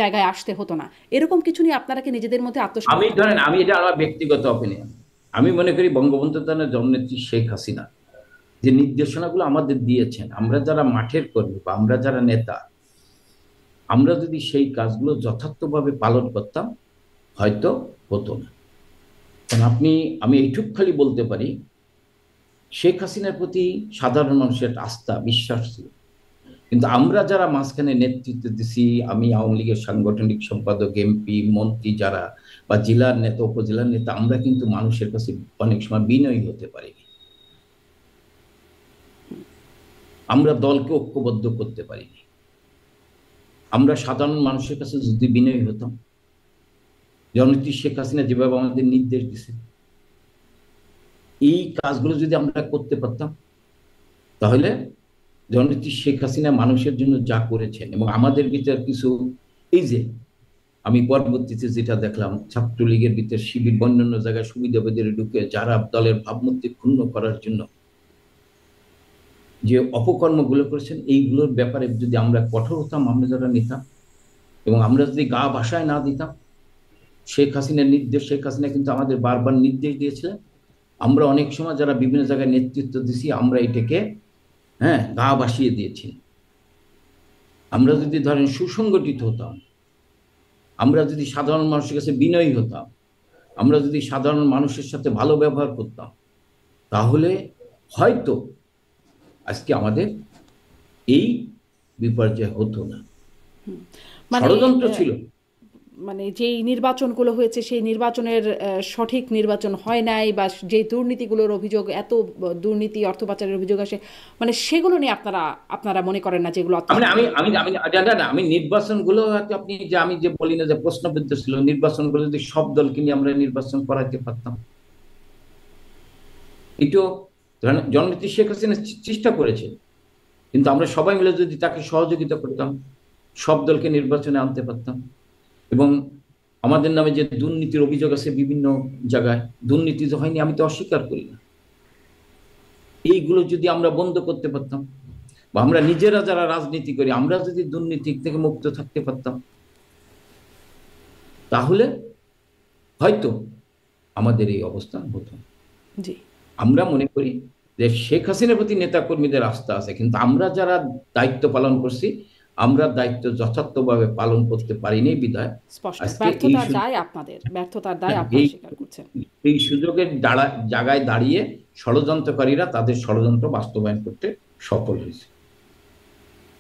জায়গায় আসতে হতো না, এরকম কিছু নিয়ে আপনারা কি নিজেদের মধ্যে আমি আত্মসমালোচনা? ধরেন, আমি এটা আমার ব্যক্তিগত অপিনিয়ন, আমি মনে করি বঙ্গবন্ধু তার জননেত্রী শেখ হাসিনা যে নির্দেশনাগুলো আমাদের দিয়েছেন, আমরা যারা মাঠের কর্মী বা আমরা যারা নেতা, আমরা যদি সেই কাজগুলো যথার্থভাবে পালন করতাম হয়তো হতো না। কারণ আমি এইটুক খালি বলতে পারি, শেখ হাসিনার প্রতি সাধারণ মানুষের আস্থা বিশ্বাস ছিল, কিন্তু আমরা যারা মাঝখানে নেতৃত্ব দিছি, আমি আওয়ামী লীগের সাংগঠনিক সম্পাদক, এমপি, মন্ত্রী যারা বা জেলার নেতা, উপজেলার নেতা, আমরা কিন্তু মানুষের কাছে অনেক সময় বিনয়ী হতে পারিনি, আমরা দলকে ঐক্যবদ্ধ করতে পারিনি। আমরা সাধারণ মানুষের কাছে যদি বিনয়ী হতাম, জননেত্রী শেখ হাসিনা যেভাবে আমাদের নির্দেশ দিছে, এই কাজগুলো যদি আমরা করতে পারতাম, তাহলে জননেত্রী শেখ হাসিনা মানুষের জন্য যা করেছেন, এবং আমাদের ভিতর কিছু, এই যে আমি পরবর্তীতে যেটা দেখলাম, ছাত্রলীগের ভিতর শিবির অন্যান্য জায়গায় সুবিধাবাদীরা ঢুকে যারা দলের ভাবমূর্তি ক্ষুণ্ণ করার জন্য যে অপকর্মগুলো করেছেন, এইগুলোর ব্যাপারে যদি আমরা কঠোর হতাম, আমরা যারা নিতাম, এবং আমরা যদি গা ভাষায় না দিতাম, শেখ হাসিনার নির্দেশ, শেখ হাসিনা কিন্তু আমাদের বারবার নির্দেশ দিয়েছিলেন, আমরা অনেক সময় যারা বিভিন্ন জায়গায় নেতৃত্ব দিছি, আমরা এটাকে গা ভাসিয়ে দিয়েছি। আমরা যদি ধরেন সুসংগঠিত হতাম, আমরা যদি সাধারণ মানুষের কাছে বিনয়ী হতাম, আমরা যদি সাধারণ মানুষের সাথে ভালো ব্যবহার করতাম, তাহলে হয়তো আজকে আমাদের এই বিপর্যয় হতো না। মানে ষড়যন্ত্র ছিল, মানে যেই নির্বাচনগুলো হয়েছে সেই নির্বাচনের সঠিক নির্বাচন হয় নাই, বা যে দুর্নীতিগুলোর অভিযোগ, এত দুর্নীতি অর্থ পাচারের অভিযোগ আসে, মানে সেগুলো নিয়ে আপনারা মনে করেন না যেগুলো আমি আমি আমি আমি নির্বাচনগুলো হয়তো আপনি যে আমি যে বলি না যে প্রশ্নবিদ্ধ ছিল, নির্বাচনগুলো যদি সব দলকে নিয়ে আমরা নির্বাচন করাতে পারতাম, এটাও জননেত্রী শেখ হাসিনা চেষ্টা করেছে, কিন্তু আমরা সবাই মিলে যদি তাকে সহযোগিতা করতাম, সব দলকে নির্বাচনে আনতে পারতাম, এবং আমাদের নামে যে দুর্নীতির অভিযোগ আছে বিভিন্ন জায়গায়, দুর্নীতি তো হয়নি, আমি তো অস্বীকার করি না, এইগুলো যদি আমরা বন্ধ করতে পারতাম, বা আমরা নিজেরা যারা রাজনীতি করি আমরা যদি দুর্নীতি থেকে মুক্ত থাকতে পারতাম, তাহলে হয়তো আমাদের এই অবস্থান হতো। আমরা মনে করি যে শেখ হাসিনার প্রতি নেতা কর্মীদের আস্থা আছে, কিন্তু আমরা যারা দায়িত্ব পালন করছি, আমরা দায়িত্ব যথার্থভাবে পালন করতে পারিনি বিধায় এই সুযোগের জায়গায় দাঁড়িয়ে ষড়যন্ত্রকারীরা তাদের ষড়যন্ত্র বাস্তবায়ন করতে সফল হয়েছে।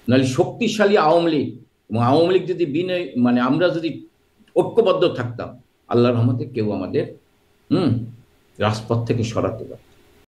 নাহলে শক্তিশালী আওয়ামী লীগ, এবং আওয়ামী লীগ যদি মানে আমরা যদি ঐক্যবদ্ধ থাকতাম, আল্লাহর রহমতে কেউ আমাদের রাজপথ থেকে সরাতে পারত।